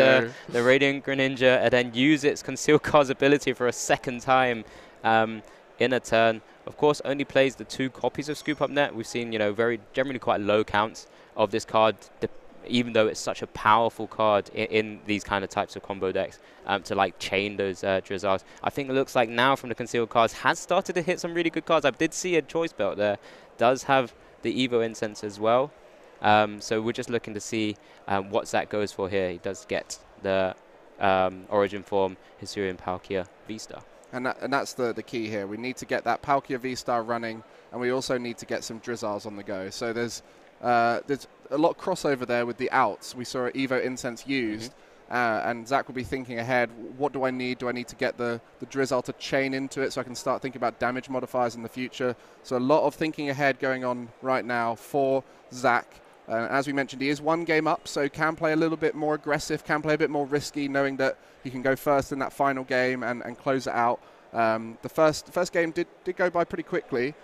the Radiant Greninja and then use its Conceal Cards ability for a second time in a turn. Of course, only plays the 2 copies of Scoop Up Net. We've seen, very generally quite low counts of this card, even though it's such a powerful card in these kind of types of combo decks to like chain those Drizzards. I think it looks like now from the concealed cards has started to hit some really good cards. I did see a Choice Belt there. Does have the Evo Incense as well. So we're just looking to see what Zach goes for here. He does get the Origin Form Hisuian Palkia V-Star. And that's the key here. We need to get that Palkia V-Star running, and we also need to get some Drizzards on the go. So there's a lot of crossover there with the outs. We saw Evo Incense used, and Zach will be thinking ahead, what do I need? Do I need to get the Drizzle to chain into it so I can start thinking about damage modifiers in the future? So a lot of thinking ahead going on right now for Zach. As we mentioned, he is 1 game up, so can play a little bit more aggressive, can play a bit more risky, knowing that he can go first in that final game and close it out. The first game did go by pretty quickly,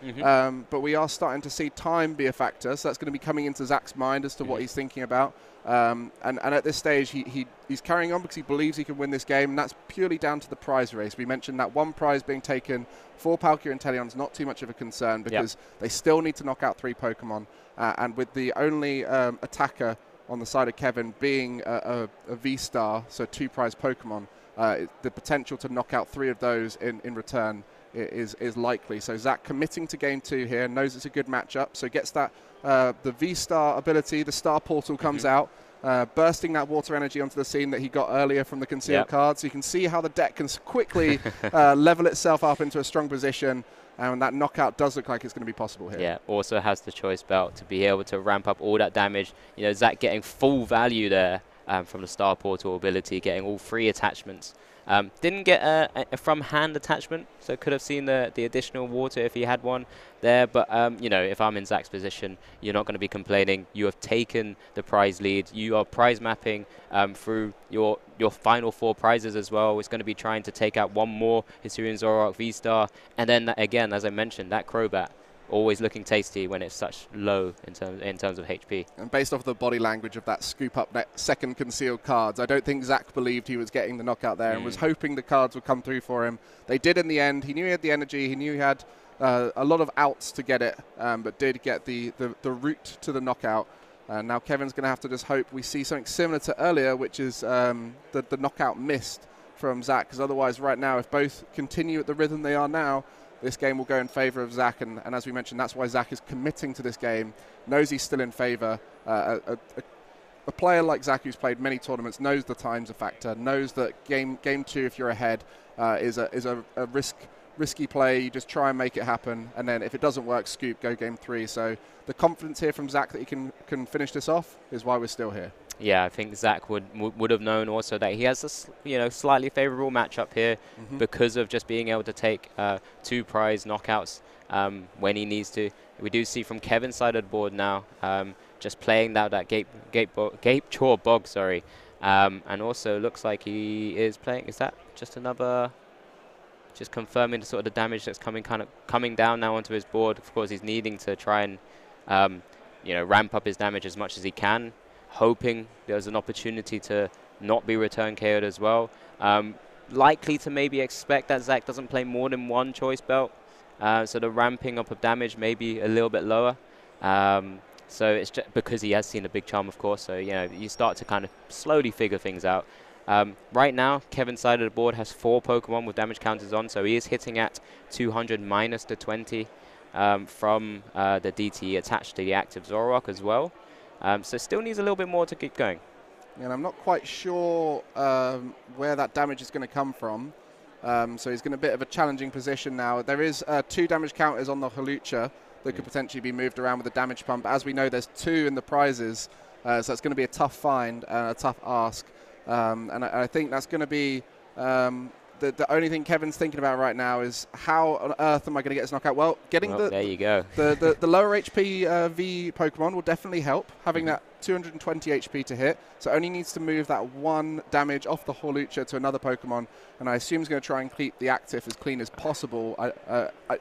but we are starting to see time be a factor, so that's going to be coming into Zach's mind as to what he's thinking about. And at this stage, he's carrying on because he believes he can win this game, and that's purely down to the prize race. We mentioned that 1 prize being taken for Palkia and Teleon is not too much of a concern because they still need to knock out 3 Pokemon. And with the only attacker on the side of Kevin being a V-Star, so 2 prize Pokemon, the potential to knock out 3 of those in return is likely. So Zach committing to game 2 here, knows it's a good matchup, so gets that the V-Star ability, the Star Portal comes out, bursting that water energy onto the scene that he got earlier from the concealed card. So you can see how the deck can quickly level itself up into a strong position. And that knockout does look like it's going to be possible here. Yeah, also has the Choice Belt to be able to ramp up all that damage. Zach getting full value there from the Star Portal ability, getting all 3 attachments. Didn't get a from-hand attachment, so could have seen the additional water if he had one there. But, if I'm in Zach's position, you're not going to be complaining. You have taken the prize lead. You are prize mapping through your final 4 prizes as well. It's going to be trying to take out 1 more Hisuian Zoroark V-Star. And then, again, as I mentioned, that Crobat. Always looking tasty when it's such low in terms of HP. And based off the body language of that scoop up net second concealed cards, I don't think Zach believed he was getting the knockout there and was hoping the cards would come through for him. They did in the end. He knew he had the energy. He knew he had a lot of outs to get it, but did get the route to the knockout. Now Kevin's going to have to just hope we see something similar to earlier, which is the knockout missed from Zach, because otherwise right now, if both continue at the rhythm they are now, this game will go in favor of Zach, and as we mentioned, that's why Zach is committing to this game, knows he's still in favor. A player like Zach, who's played many tournaments, knows the time's a factor, knows that game 2, if you're ahead, is a risky play. You just try and make it happen, and then if it doesn't work, scoop, go game 3. So the confidence here from Zach that he can finish this off is why we're still here. Yeah, I think Zach would have known also that he has a slightly favorable matchup here because of just being able to take 2 prize knockouts when he needs to. We do see from Kevin's side of the board now just playing that Gape Chore Bog, sorry, and also looks like he is playing. Is that just another? Just confirming the sort of the damage that's coming down now onto his board. Of course, he's needing to try and ramp up his damage as much as he can, hoping there's an opportunity to not be return KO'd as well. Likely to maybe expect that Zach doesn't play more than 1 Choice Belt, so the ramping up of damage may be a little bit lower. So it's just because he has seen a big charm, of course, so you start to kind of slowly figure things out. Right now, Kevin's side of the board has 4 Pokemon with damage counters on, so he is hitting at 200 minus the 20 from the DTE attached to the active Zoroark as well. So still needs a little bit more to keep going. And I'm not quite sure where that damage is going to come from. So he's in a bit of a challenging position now. There is 2 damage counters on the Hawlucha that could potentially be moved around with a damage pump. As we know, there's 2 in the prizes, so it's going to be a tough find and a tough ask. And I think that's going to be the only thing Kevin's thinking about right now is how on earth am I going to get this knockout? Well, getting there you go. the lower HP V Pokemon will definitely help, having that 220 HP to hit, so only needs to move that 1 damage off the Hawlucha to another Pokemon, and I assume he's going to try and keep the active as clean as possible.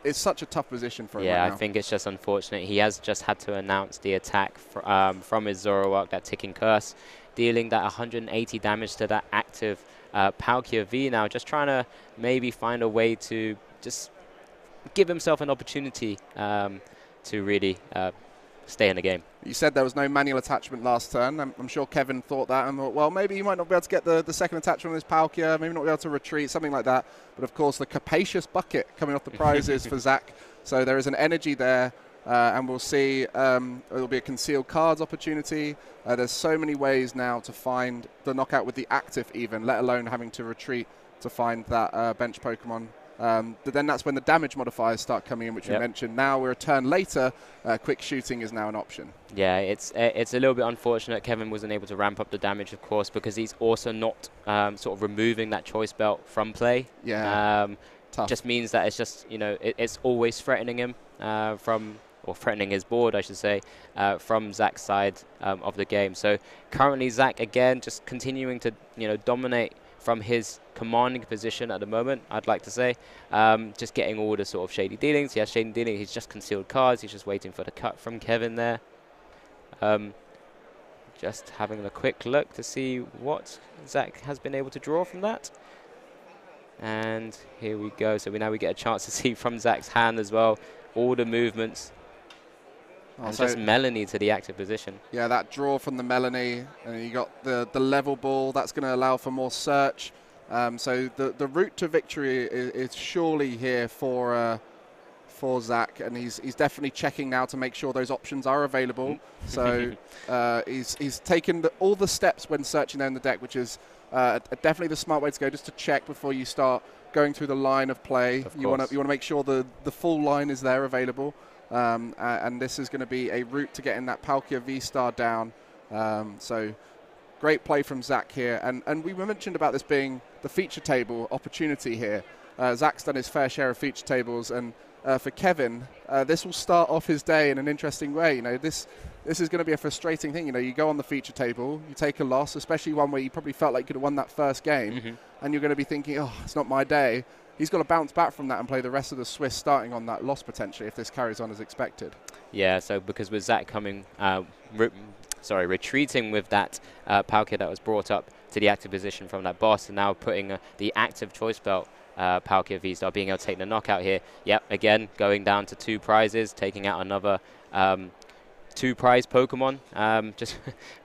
It's such a tough position for him right now. Yeah, I think it's just unfortunate. He has just had to announce the attack from his Zoroark, that Ticking Curse, dealing that 180 damage to that active Palkia V. Now just trying to maybe find a way to just give himself an opportunity to really stay in the game. You said there was no manual attachment last turn. I'm sure Kevin thought that and thought, well, maybe he might not be able to get the second attachment on his Palkia, maybe not be able to retreat, something like that. But of course, the capacious bucket coming off the prizes for Zach. So there is an energy there, and we'll see. There'll be a concealed cards opportunity. There's so many ways now to find the knockout with the active even, let alone having to retreat to find that bench Pokemon. But then that's when the damage modifiers start coming in, which we mentioned. Now we're a turn later. Quick shooting is now an option. Yeah, it's a little bit unfortunate Kevin wasn't able to ramp up the damage, of course, because he's also not sort of removing that choice belt from play. Yeah, just means that it's just, it's always threatening him or threatening his board, I should say, from Zach's side of the game. So currently Zach, again, just continuing to, dominate from his commanding position at the moment, I'd like to say. Just getting all the sort of shady dealings. He has shady dealings. He's just concealed cards. He's just waiting for the cut from Kevin there. Just having a quick look to see what Zach has been able to draw from that. And here we go. So now we get a chance to see from Zach's hand as well all the movements. And just Melanie to the active position. Yeah, that draw from the Melanie, and you got the level ball. That's going to allow for more search. So the route to victory is surely here for Zach, and he's definitely checking now to make sure those options are available. So he's taken all the steps when searching there in the deck, which is definitely the smart way to go, just to check before you start going through the line of play. You want to make sure the full line is there available. And this is going to be a route to getting that Palkia V-Star down. So great play from Zach here. And we mentioned about this being the feature table opportunity here. Zach's done his fair share of feature tables. And for Kevin, this will start off his day in an interesting way. This is going to be a frustrating thing. You go on the feature table, you take a loss, especially one where you probably felt like you could have won that first game. And you're going to be thinking, oh, it's not my day. He's got to bounce back from that and play the rest of the Swiss starting on that loss potentially if this carries on as expected. Yeah, so because with Zach coming, retreating with that Palkia that was brought up to the active position from that boss, and now putting the active choice belt Palkia V-Star, being able to take the knockout here. Yep, again, going down to 2 prizes, taking out another 2 prize Pokemon. Just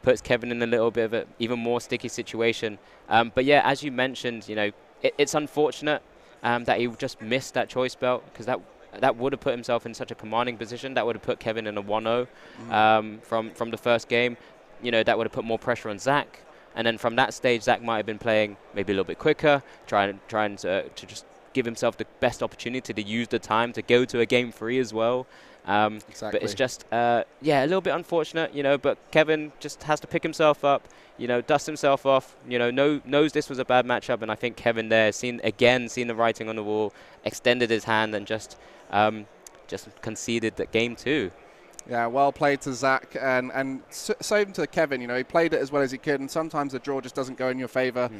puts Kevin in a little bit of an even more sticky situation. But yeah, as you mentioned, it's unfortunate that he just missed that choice belt, because that would have put himself in such a commanding position. That would have put Kevin in a 1-0 from the first game. That would have put more pressure on Zach. And then from that stage, Zach might have been playing maybe a little bit quicker, trying to just give himself the best opportunity to use the time to go to a game 3 as well. Exactly. But it's just, a little bit unfortunate, but Kevin just has to pick himself up, dust himself off, knows this was a bad matchup, and I think Kevin there seen the writing on the wall, extended his hand, and just conceded that game 2. Yeah, well played to Zach, and same to Kevin. He played it as well as he could, and sometimes the draw just doesn't go in your favor.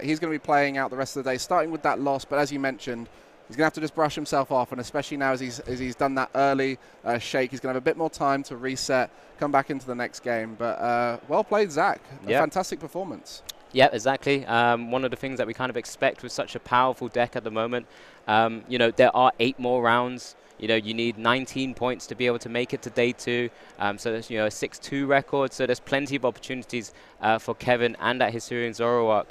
He's going to be playing out the rest of the day, starting with that loss, but as you mentioned, he's going to have to just brush himself off, and especially now as he's done that early shake, he's going to have a bit more time to reset, come back into the next game. But well played, Zach. Yep. A fantastic performance. Yeah, exactly. One of the things that we kind of expect with such a powerful deck at the moment, there are 8 more rounds. You need 19 points to be able to make it to day 2. So there's, a 6-2 record. So there's plenty of opportunities for Kevin and that Hisuian Zoroark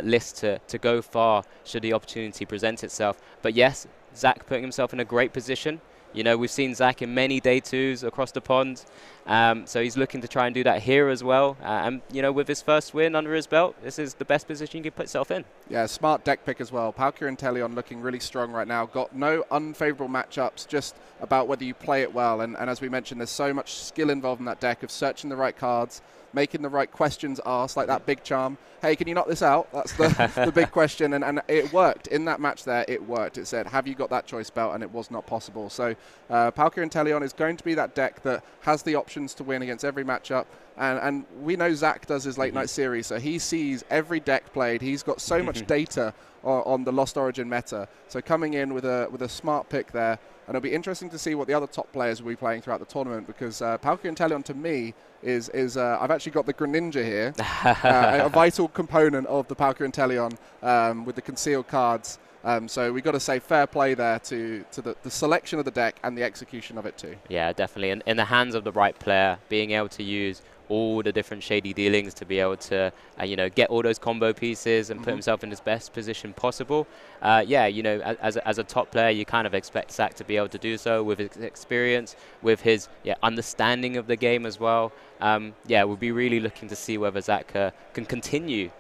list to go far should the opportunity present itself. But yes, Zach putting himself in a great position. We've seen Zach in many day 2s across the pond. So he's looking to try and do that here as well. And, you know, with his first win under his belt, this is the best position he can put himself in. Yeah, smart deck pick as well. Palkia and Inteleon looking really strong right now. Got no unfavorable matchups, just about whether you play it well. And as we mentioned, there's so much skill involved in that deck of searching the right cards, making the right questions asked, like that big charm. Hey, can you knock this out? That's the big question. And it worked. In that match there, it worked. It said, have you got that choice belt? And it was not possible. So Palkia and Inteleon is going to be that deck that has the options to win against every matchup. And we know Zach does his late night series, so he sees every deck played. He's got so much data on the Lost Origin meta. So coming in with a smart pick there, and it'll be interesting to see what the other top players will be playing throughout the tournament, because Palkia and Inteleon to me is I've actually got the Greninja here, a vital component of the Palkia and Inteleon with the concealed cards. So we've got to say fair play there to the selection of the deck and the execution of it too. Yeah, definitely. In the hands of the right player, being able to use all the different shady dealings to be able to, you know, get all those combo pieces and put himself in his best position possible. Yeah, you know, as a top player, you kind of expect Zach to be able to do so with his experience, with his understanding of the game as well. Yeah, we'll be really looking to see whether Zach can continue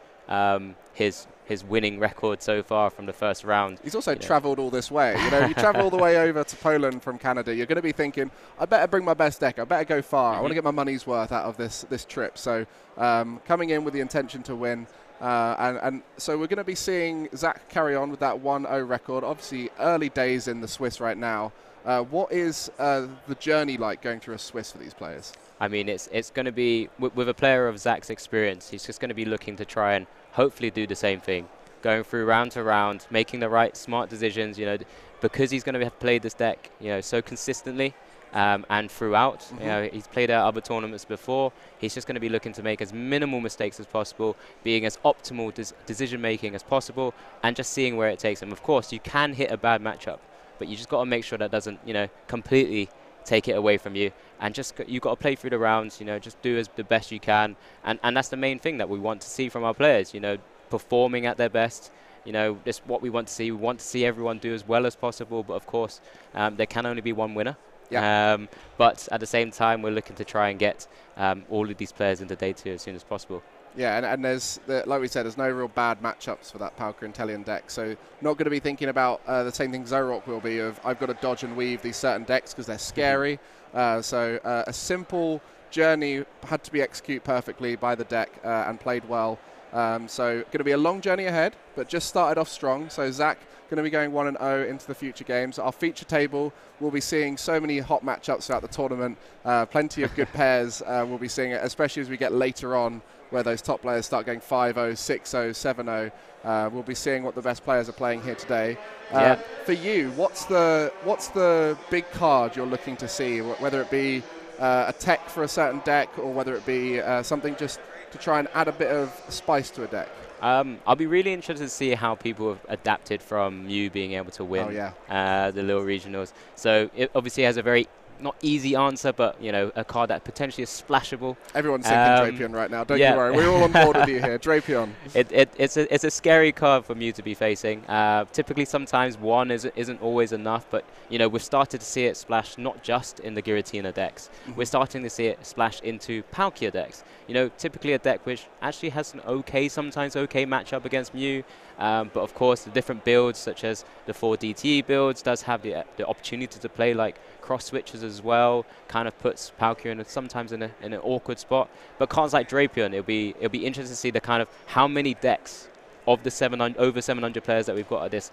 his winning record so far from the first round. He's also travelled all this way. You know, you travel all the way over to Poland from Canada. You're going to be thinking, I better bring my best deck. I better go far. I want to get my money's worth out of this trip. So coming in with the intention to win. And so we're going to be seeing Zach carry on with that 1-0 record. Obviously, early days in the Swiss right now. What is the journey like going through a Swiss for these players? I mean, it's going to be, with a player of Zach's experience, he's just going to be looking to try and hopefully do the same thing, going through round to round, making the right smart decisions, you know, because he's going to have played this deck, you know, so consistently and throughout. You know, he's played at other tournaments before. He's just going to be looking to make as minimal mistakes as possible, being as optimal decision making as possible, and just seeing where it takes him. Of course, you can hit a bad matchup, but you just got to make sure that doesn't, you know, completely take it away from you. And just you've got to play through the rounds, you know, just do the best you can. And that's the main thing that we want to see from our players, you know, performing at their best. You know, just what we want to see. We want to see everyone do as well as possible. But, of course, there can only be one winner. Yeah. But at the same time, we're looking to try and get all of these players into day 2 as soon as possible. Yeah, and there's, like we said, there's no real bad matchups for that Palkia and Inteleon deck. So not going to be thinking about the same thing Zoroark will be of I've got to dodge and weave these certain decks because they're scary. So a simple journey had to be executed perfectly by the deck and played well. So going to be a long journey ahead, but just started off strong. So Zach going to be going 1-0 into the future games. Our feature table, we'll be seeing so many hot matchups throughout the tournament. Plenty of good pairs we'll be seeing it, especially as we get later on where those top players start going 5-0, 6-0, 7-0. We'll be seeing what the best players are playing here today. For you, what's the big card you're looking to see, whether it be a tech for a certain deck or whether it be something just to try and add a bit of spice to a deck? I'll be really interested to see how people have adapted from Mew being able to win the Lille Regionals. So it obviously has a very not easy answer, but you know, a card that potentially is splashable. Everyone's thinking Drapion right now. Don't you worry, we're all on board with you here. Drapion. It's a scary card for Mew to be facing. Typically, sometimes one isn't always enough, but you know, we've started to see it splash not just in the Giratina decks. We're starting to see it splash into Palkia decks. You know, typically a deck which actually has an sometimes okay matchup against Mew. But of course, the different builds, such as the 4 DTE builds, does have the opportunity to play like cross switches as well. Kind of puts Palkia sometimes in an awkward spot. But cards like Drapion, it'll be interesting to see the kind of how many decks of the over 700 players that we've got at this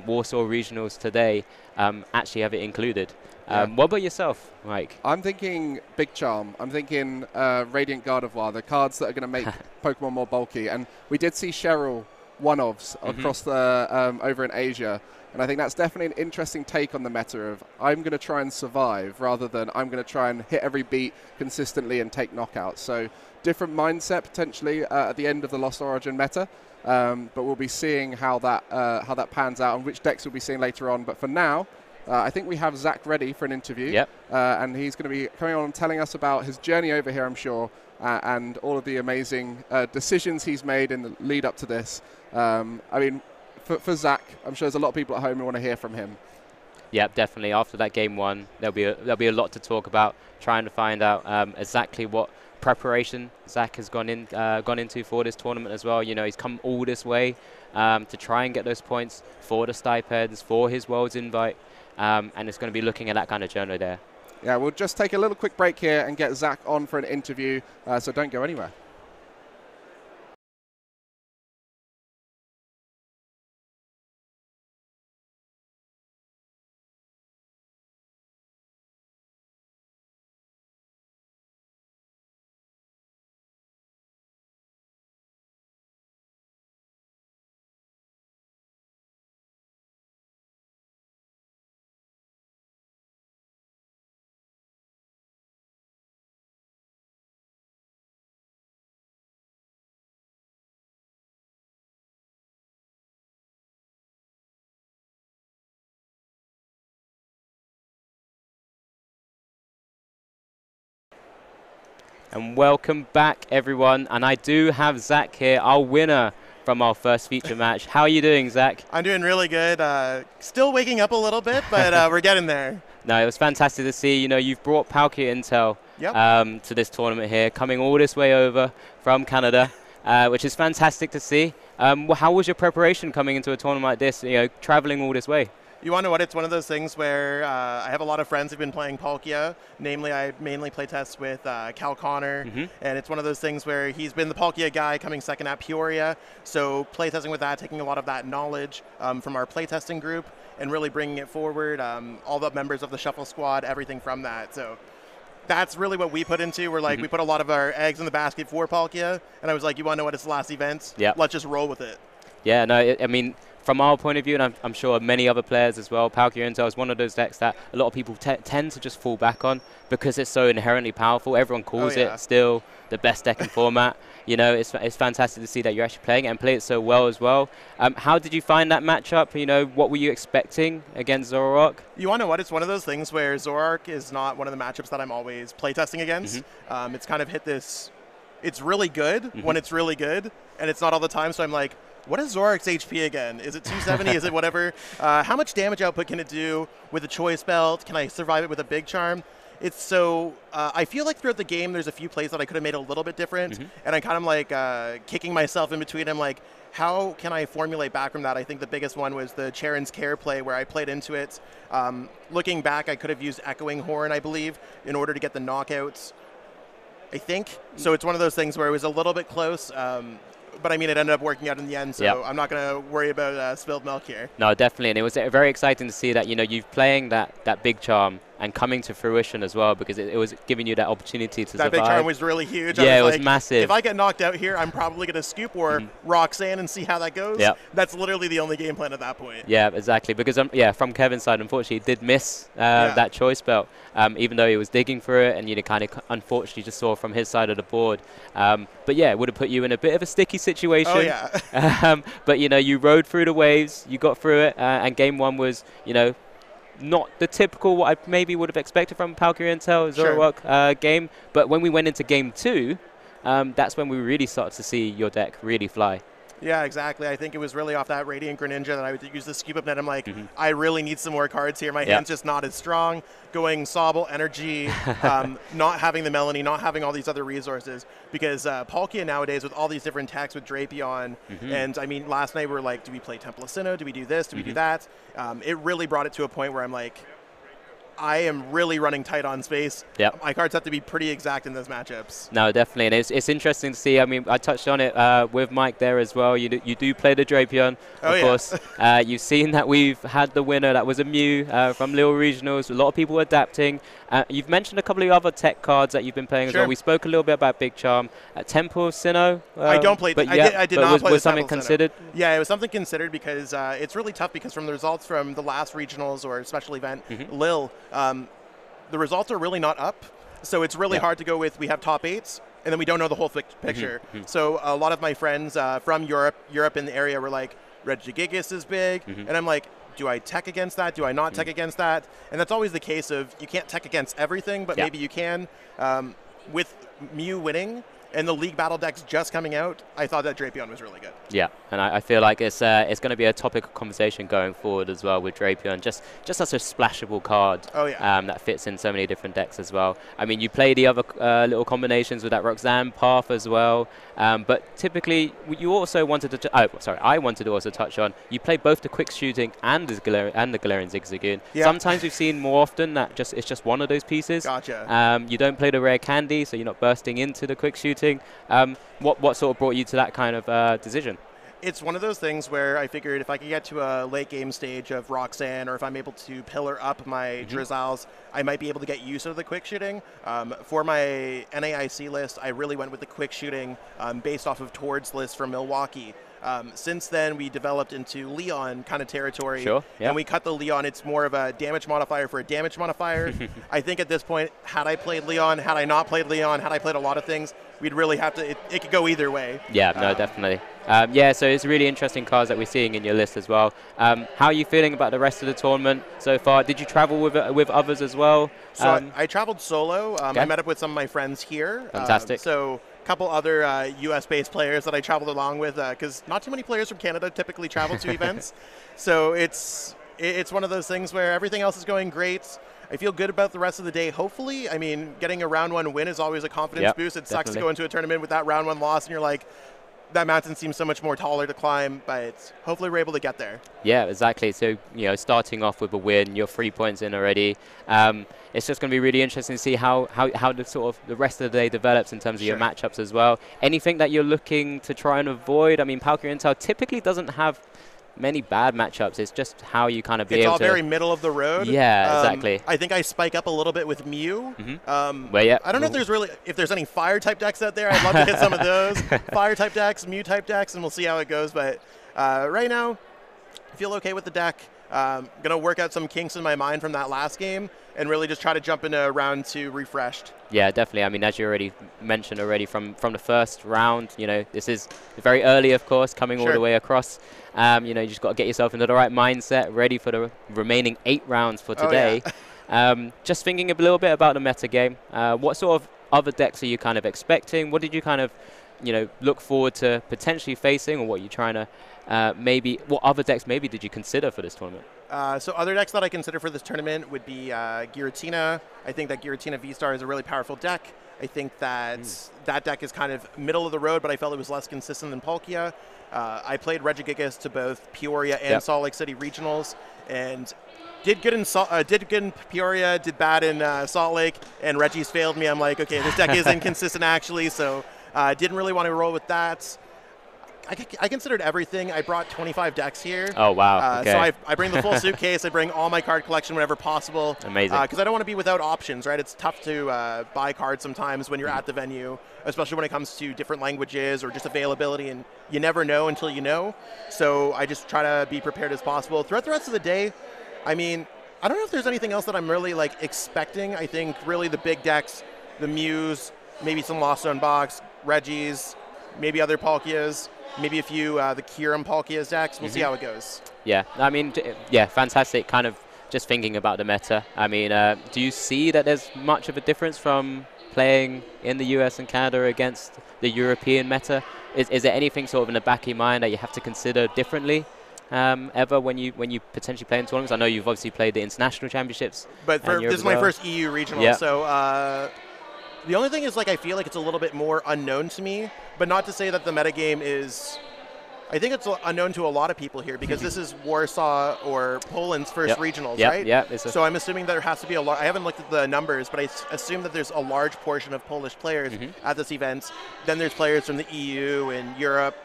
Warsaw Regionals today actually have it included. What about yourself, Mike? I'm thinking Big Charm. I'm thinking Radiant Gardevoir, the cards that are going to make Pokemon more bulky. And we did see Cheryl one-offs across the over in Asia, and I think that's definitely an interesting take on the meta of I'm going to try and survive rather than I'm going to try and hit every beat consistently and take knockouts. So different mindset potentially at the end of the Lost Origin meta, but we'll be seeing how that pans out and which decks we'll be seeing later on. But for now, I think we have Zach ready for an interview, and he's going to be coming on and telling us about his journey over here, I'm sure, and all of the amazing decisions he's made in the lead up to this. I mean, for Zach, I'm sure there's a lot of people at home who want to hear from him. Yep, definitely. After that game 1, there'll be a lot to talk about, trying to find out exactly what preparation Zach has gone into for this tournament as well. You know, he's come all this way to try and get those points for the stipends, for his Worlds invite, and it's going to be looking at that kind of journey there. Yeah, we'll just take a little quick break here and get Zach on for an interview, so don't go anywhere. And welcome back, everyone. And I do have Zach here, our winner from our first feature match. How are you doing, Zach? I'm doing really good. Still waking up a little bit, but we're getting there. No, it was fantastic to see. You know, you've brought Palkia Intel to this tournament here, coming all this way over from Canada, which is fantastic to see. How was your preparation coming into a tournament like this, you know, traveling all this way? You want to know what? It's one of those things where I have a lot of friends who've been playing Palkia. Namely, I mainly play tests with Cal Connor, and it's one of those things where he's been the Palkia guy coming second at Peoria. So playtesting with that, taking a lot of that knowledge from our playtesting group and really bringing it forward. All the members of the Shuffle Squad, everything from that. So that's really what we put into. We're like, we put a lot of our eggs in the basket for Palkia, and I was like, you want to know what? It's the last event? Yeah. Let's just roll with it. Yeah, no, I mean, from our point of view, and I'm sure many other players as well, Palkia Intel is one of those decks that a lot of people tend to just fall back on because it's so inherently powerful. Everyone calls it still the best deck in format. You know, it's fantastic to see that you're actually playing it and play it so well as well. How did you find that matchup? You know, what were you expecting against Zoroark? You want to know what? It's one of those things where Zoroark is not one of the matchups that I'm always playtesting against. It's kind of hit this, it's really good when it's really good, and it's not all the time, so I'm like, what is Zoroark's HP again? Is it 270? Is it whatever? How much damage output can it do with a Choice Belt? Can I survive it with a Big Charm? It's so, I feel like throughout the game there's a few plays that I could have made a little bit different, and I'm kind of like kicking myself in between. I'm like, how can I formulate back from that? I think the biggest one was the Charon's Care play where I played into it. Looking back, I could have used Echoing Horn, I believe, in order to get the knockouts, I think. So it's one of those things where it was a little bit close. But I mean, it ended up working out in the end, so I'm not going to worry about spilled milk here. No, definitely, and it was very exciting to see that, you know, you've playing that Big Charm and coming to fruition as well, because it was giving you that opportunity to survive. That Big Charm was really huge. Yeah, it was massive. If I get knocked out here, I'm probably going to scoop or Roxanne and see how that goes. That's literally the only game plan at that point. Yeah, exactly, because from Kevin's side, unfortunately, he did miss that Choice Belt, even though he was digging for it, and you know, kind of unfortunately just saw from his side of the board. But yeah, it would have put you in a bit of a sticky situation. Oh yeah. But you know, you rode through the waves, you got through it, and game 1 was, you know, not the typical what I maybe would have expected from Palkia Intel Zoroark game. But when we went into game 2, that's when we really started to see your deck really fly. Yeah, exactly. I think it was really off that Radiant Greninja that I would use the Scoop Up Net. I'm like, I really need some more cards here. My hand's just not as strong. Going Sobble, Energy, not having the Melanie, not having all these other resources. Because Palkia nowadays with all these different techs with Drapion, and I mean, last night we were like, do we play Temple of Sinnoh? Do we do this? Do we do that? It really brought it to a point where I'm like, I am really running tight on space. My cards have to be pretty exact in those matchups. No, definitely, and it's interesting to see. I mean, I touched on it with Mike there as well. You do play the Drapion, of course. You've seen that we've had the winner. That was a Mew from Lille Regionals. A lot of people adapting. You've mentioned a couple of other tech cards that you've been playing as well. We spoke a little bit about Big Charm. Temple of Sinnoh. I don't play. But I did not play. Was something considered? Yeah, it was something considered because it's really tough because from the results from the last regionals or special event, Lille. The results are really not up, so it's really hard to go with we have top 8s, and then we don't know the whole picture. So a lot of my friends from Europe in the area were like, Regigigas is big, and I'm like, do I tech against that? Do I not tech against that? And that's always the case of you can't tech against everything, but maybe you can. With Mew winning, and the League Battle decks just coming out, I thought that Drapion was really good. Yeah, and I feel like it's going to be a topic of conversation going forward as well with Drapion. Just such a splashable card. Oh, yeah. That fits in so many different decks as well. I mean, you play the other little combinations with that Roxanne path as well. But typically, you also wanted to. I wanted to also touch on. You play both the quick shooting and the Galarian Zigzagoon. Yeah. Sometimes we've seen more often that it's just one of those pieces. Gotcha. You don't play the rare candy, so you're not bursting into the quick shooting. What sort of brought you to that kind of decision? It's one of those things where I figured if I could get to a late game stage of Roxanne, or if I'm able to pillar up my Drizzles, I might be able to get use of the quick shooting. For my NAIC list, I really went with the quick shooting based off of Tord's list from Milwaukee. Since then, we developed into Leon kind of territory. Sure, yeah. And we cut the Leon. It's more of a damage modifier for a damage modifier. I think at this point, had I played Leon, had I not played Leon, had I played a lot of things, we'd really have to, it could go either way. Yeah, no, definitely. So it's really interesting cards that we're seeing in your list as well. How are you feeling about the rest of the tournament so far? Did you travel with others as well? So I traveled solo. Okay. I met up with some of my friends here. Fantastic. So a couple other US-based players that I traveled along with, because not too many players from Canada typically travel to events. So it's one of those things where everything else is going great. I feel good about the rest of the day, hopefully. I mean, getting a round 1 win is always a confidence boost. It sucks to go into a tournament with that round 1 loss, and you're like, that mountain seems so much more taller to climb, but hopefully we're able to get there. Yeah, exactly. So, starting off with a win, you're 3 points in already. It's just going to be really interesting to see how the sort of the rest of the day develops in terms of your matchups as well. Anything that you're looking to try and avoid? I mean, Palkia Intel typically doesn't have many bad matchups. It's just how you kind of be able to... It's all very middle of the road. Yeah, exactly. I think I spike up a little bit with Mew. Yeah. I don't know if there's any fire type decks out there. I'd love to hit some of those. Fire type decks, Mew type decks, and we'll see how it goes. But right now, I feel okay with the deck. Going to work out some kinks in my mind from that last game and really just try to jump into round 2 refreshed. Yeah, definitely. I mean, as you already mentioned from the first round, this is very early, of course, coming all the way across. You just got to get yourself into the right mindset, ready for the remaining 8 rounds for today. Oh, yeah. Just thinking a little bit about the meta game, what sort of other decks are you kind of expecting? What did you kind of, look forward to potentially facing, or what you're trying to what other decks maybe did you consider for this tournament? So other decks that I consider for this tournament would be Giratina. I think that Giratina V-Star is a really powerful deck. I think that that deck is kind of middle of the road, but I felt it was less consistent than Palkia. I played Regigigas to both Peoria and Salt Lake City regionals, and did good in Peoria, did bad in Salt Lake, and Reggie's failed me. I'm like, okay, this deck is inconsistent actually, so didn't really want to roll with that. I considered everything. I brought 25 decks here. Oh, wow. Okay. So I bring the full suitcase. I bring all my card collection whenever possible. Amazing. Because I don't want to be without options, right? It's tough to buy cards sometimes when you're at the venue, especially when it comes to different languages or just availability, and you never know until you know. So I just try to be prepared as possible. Throughout the rest of the day, I mean, I don't know if there's anything else that I'm really expecting. I think really the big decks, the Mews, maybe some Lost Zone Box, Reggies, maybe other Palkias. Maybe a few the Kyurem Palkia's decks. We'll see how it goes. Yeah, I mean, fantastic. Kind of just thinking about the meta. I mean, do you see that there's much of a difference from playing in the US and Canada against the European meta? Is there anything sort of in the back of your mind that you have to consider differently ever when you potentially play in tournaments? I know you've obviously played the international championships. But this is my first EU regional, so the only thing is, I feel like it's a little bit more unknown to me, but not to say that the metagame is... I think it's unknown to a lot of people here because this is Warsaw or Poland's first regionals, right? Yeah. So I'm assuming there has to be I haven't looked at the numbers, but I assume that there's a large portion of Polish players at this event. Then there's players from the EU and Europe.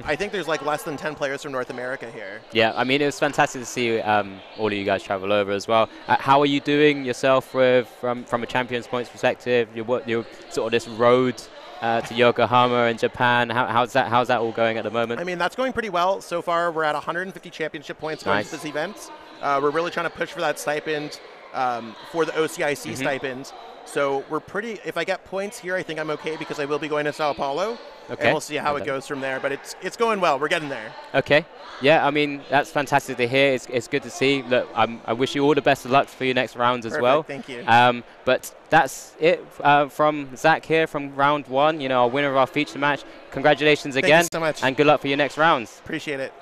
I think there's less than 10 players from North America here. Yeah, I mean, it was fantastic to see all of you guys travel over as well. How are you doing yourself from a Champions Points perspective? You're sort of this road to Yokohama in Japan. How's that all going at the moment? I mean, that's going pretty well. So far, we're at 150 championship points going to this event. We're really trying to push for that stipend, for the OCIC stipend. So we're pretty. If I get points here, I think I'm okay because I will be going to Sao Paulo. Okay. And we'll see how it goes from there. But it's going well. We're getting there. Okay. Yeah, I mean, that's fantastic to hear. It's good to see. Look, I wish you all the best of luck for your next rounds as well. Thank you. But that's it from Zach here from round 1, our winner of our feature match. Congratulations again. Thank you so much. And good luck for your next rounds. Appreciate it.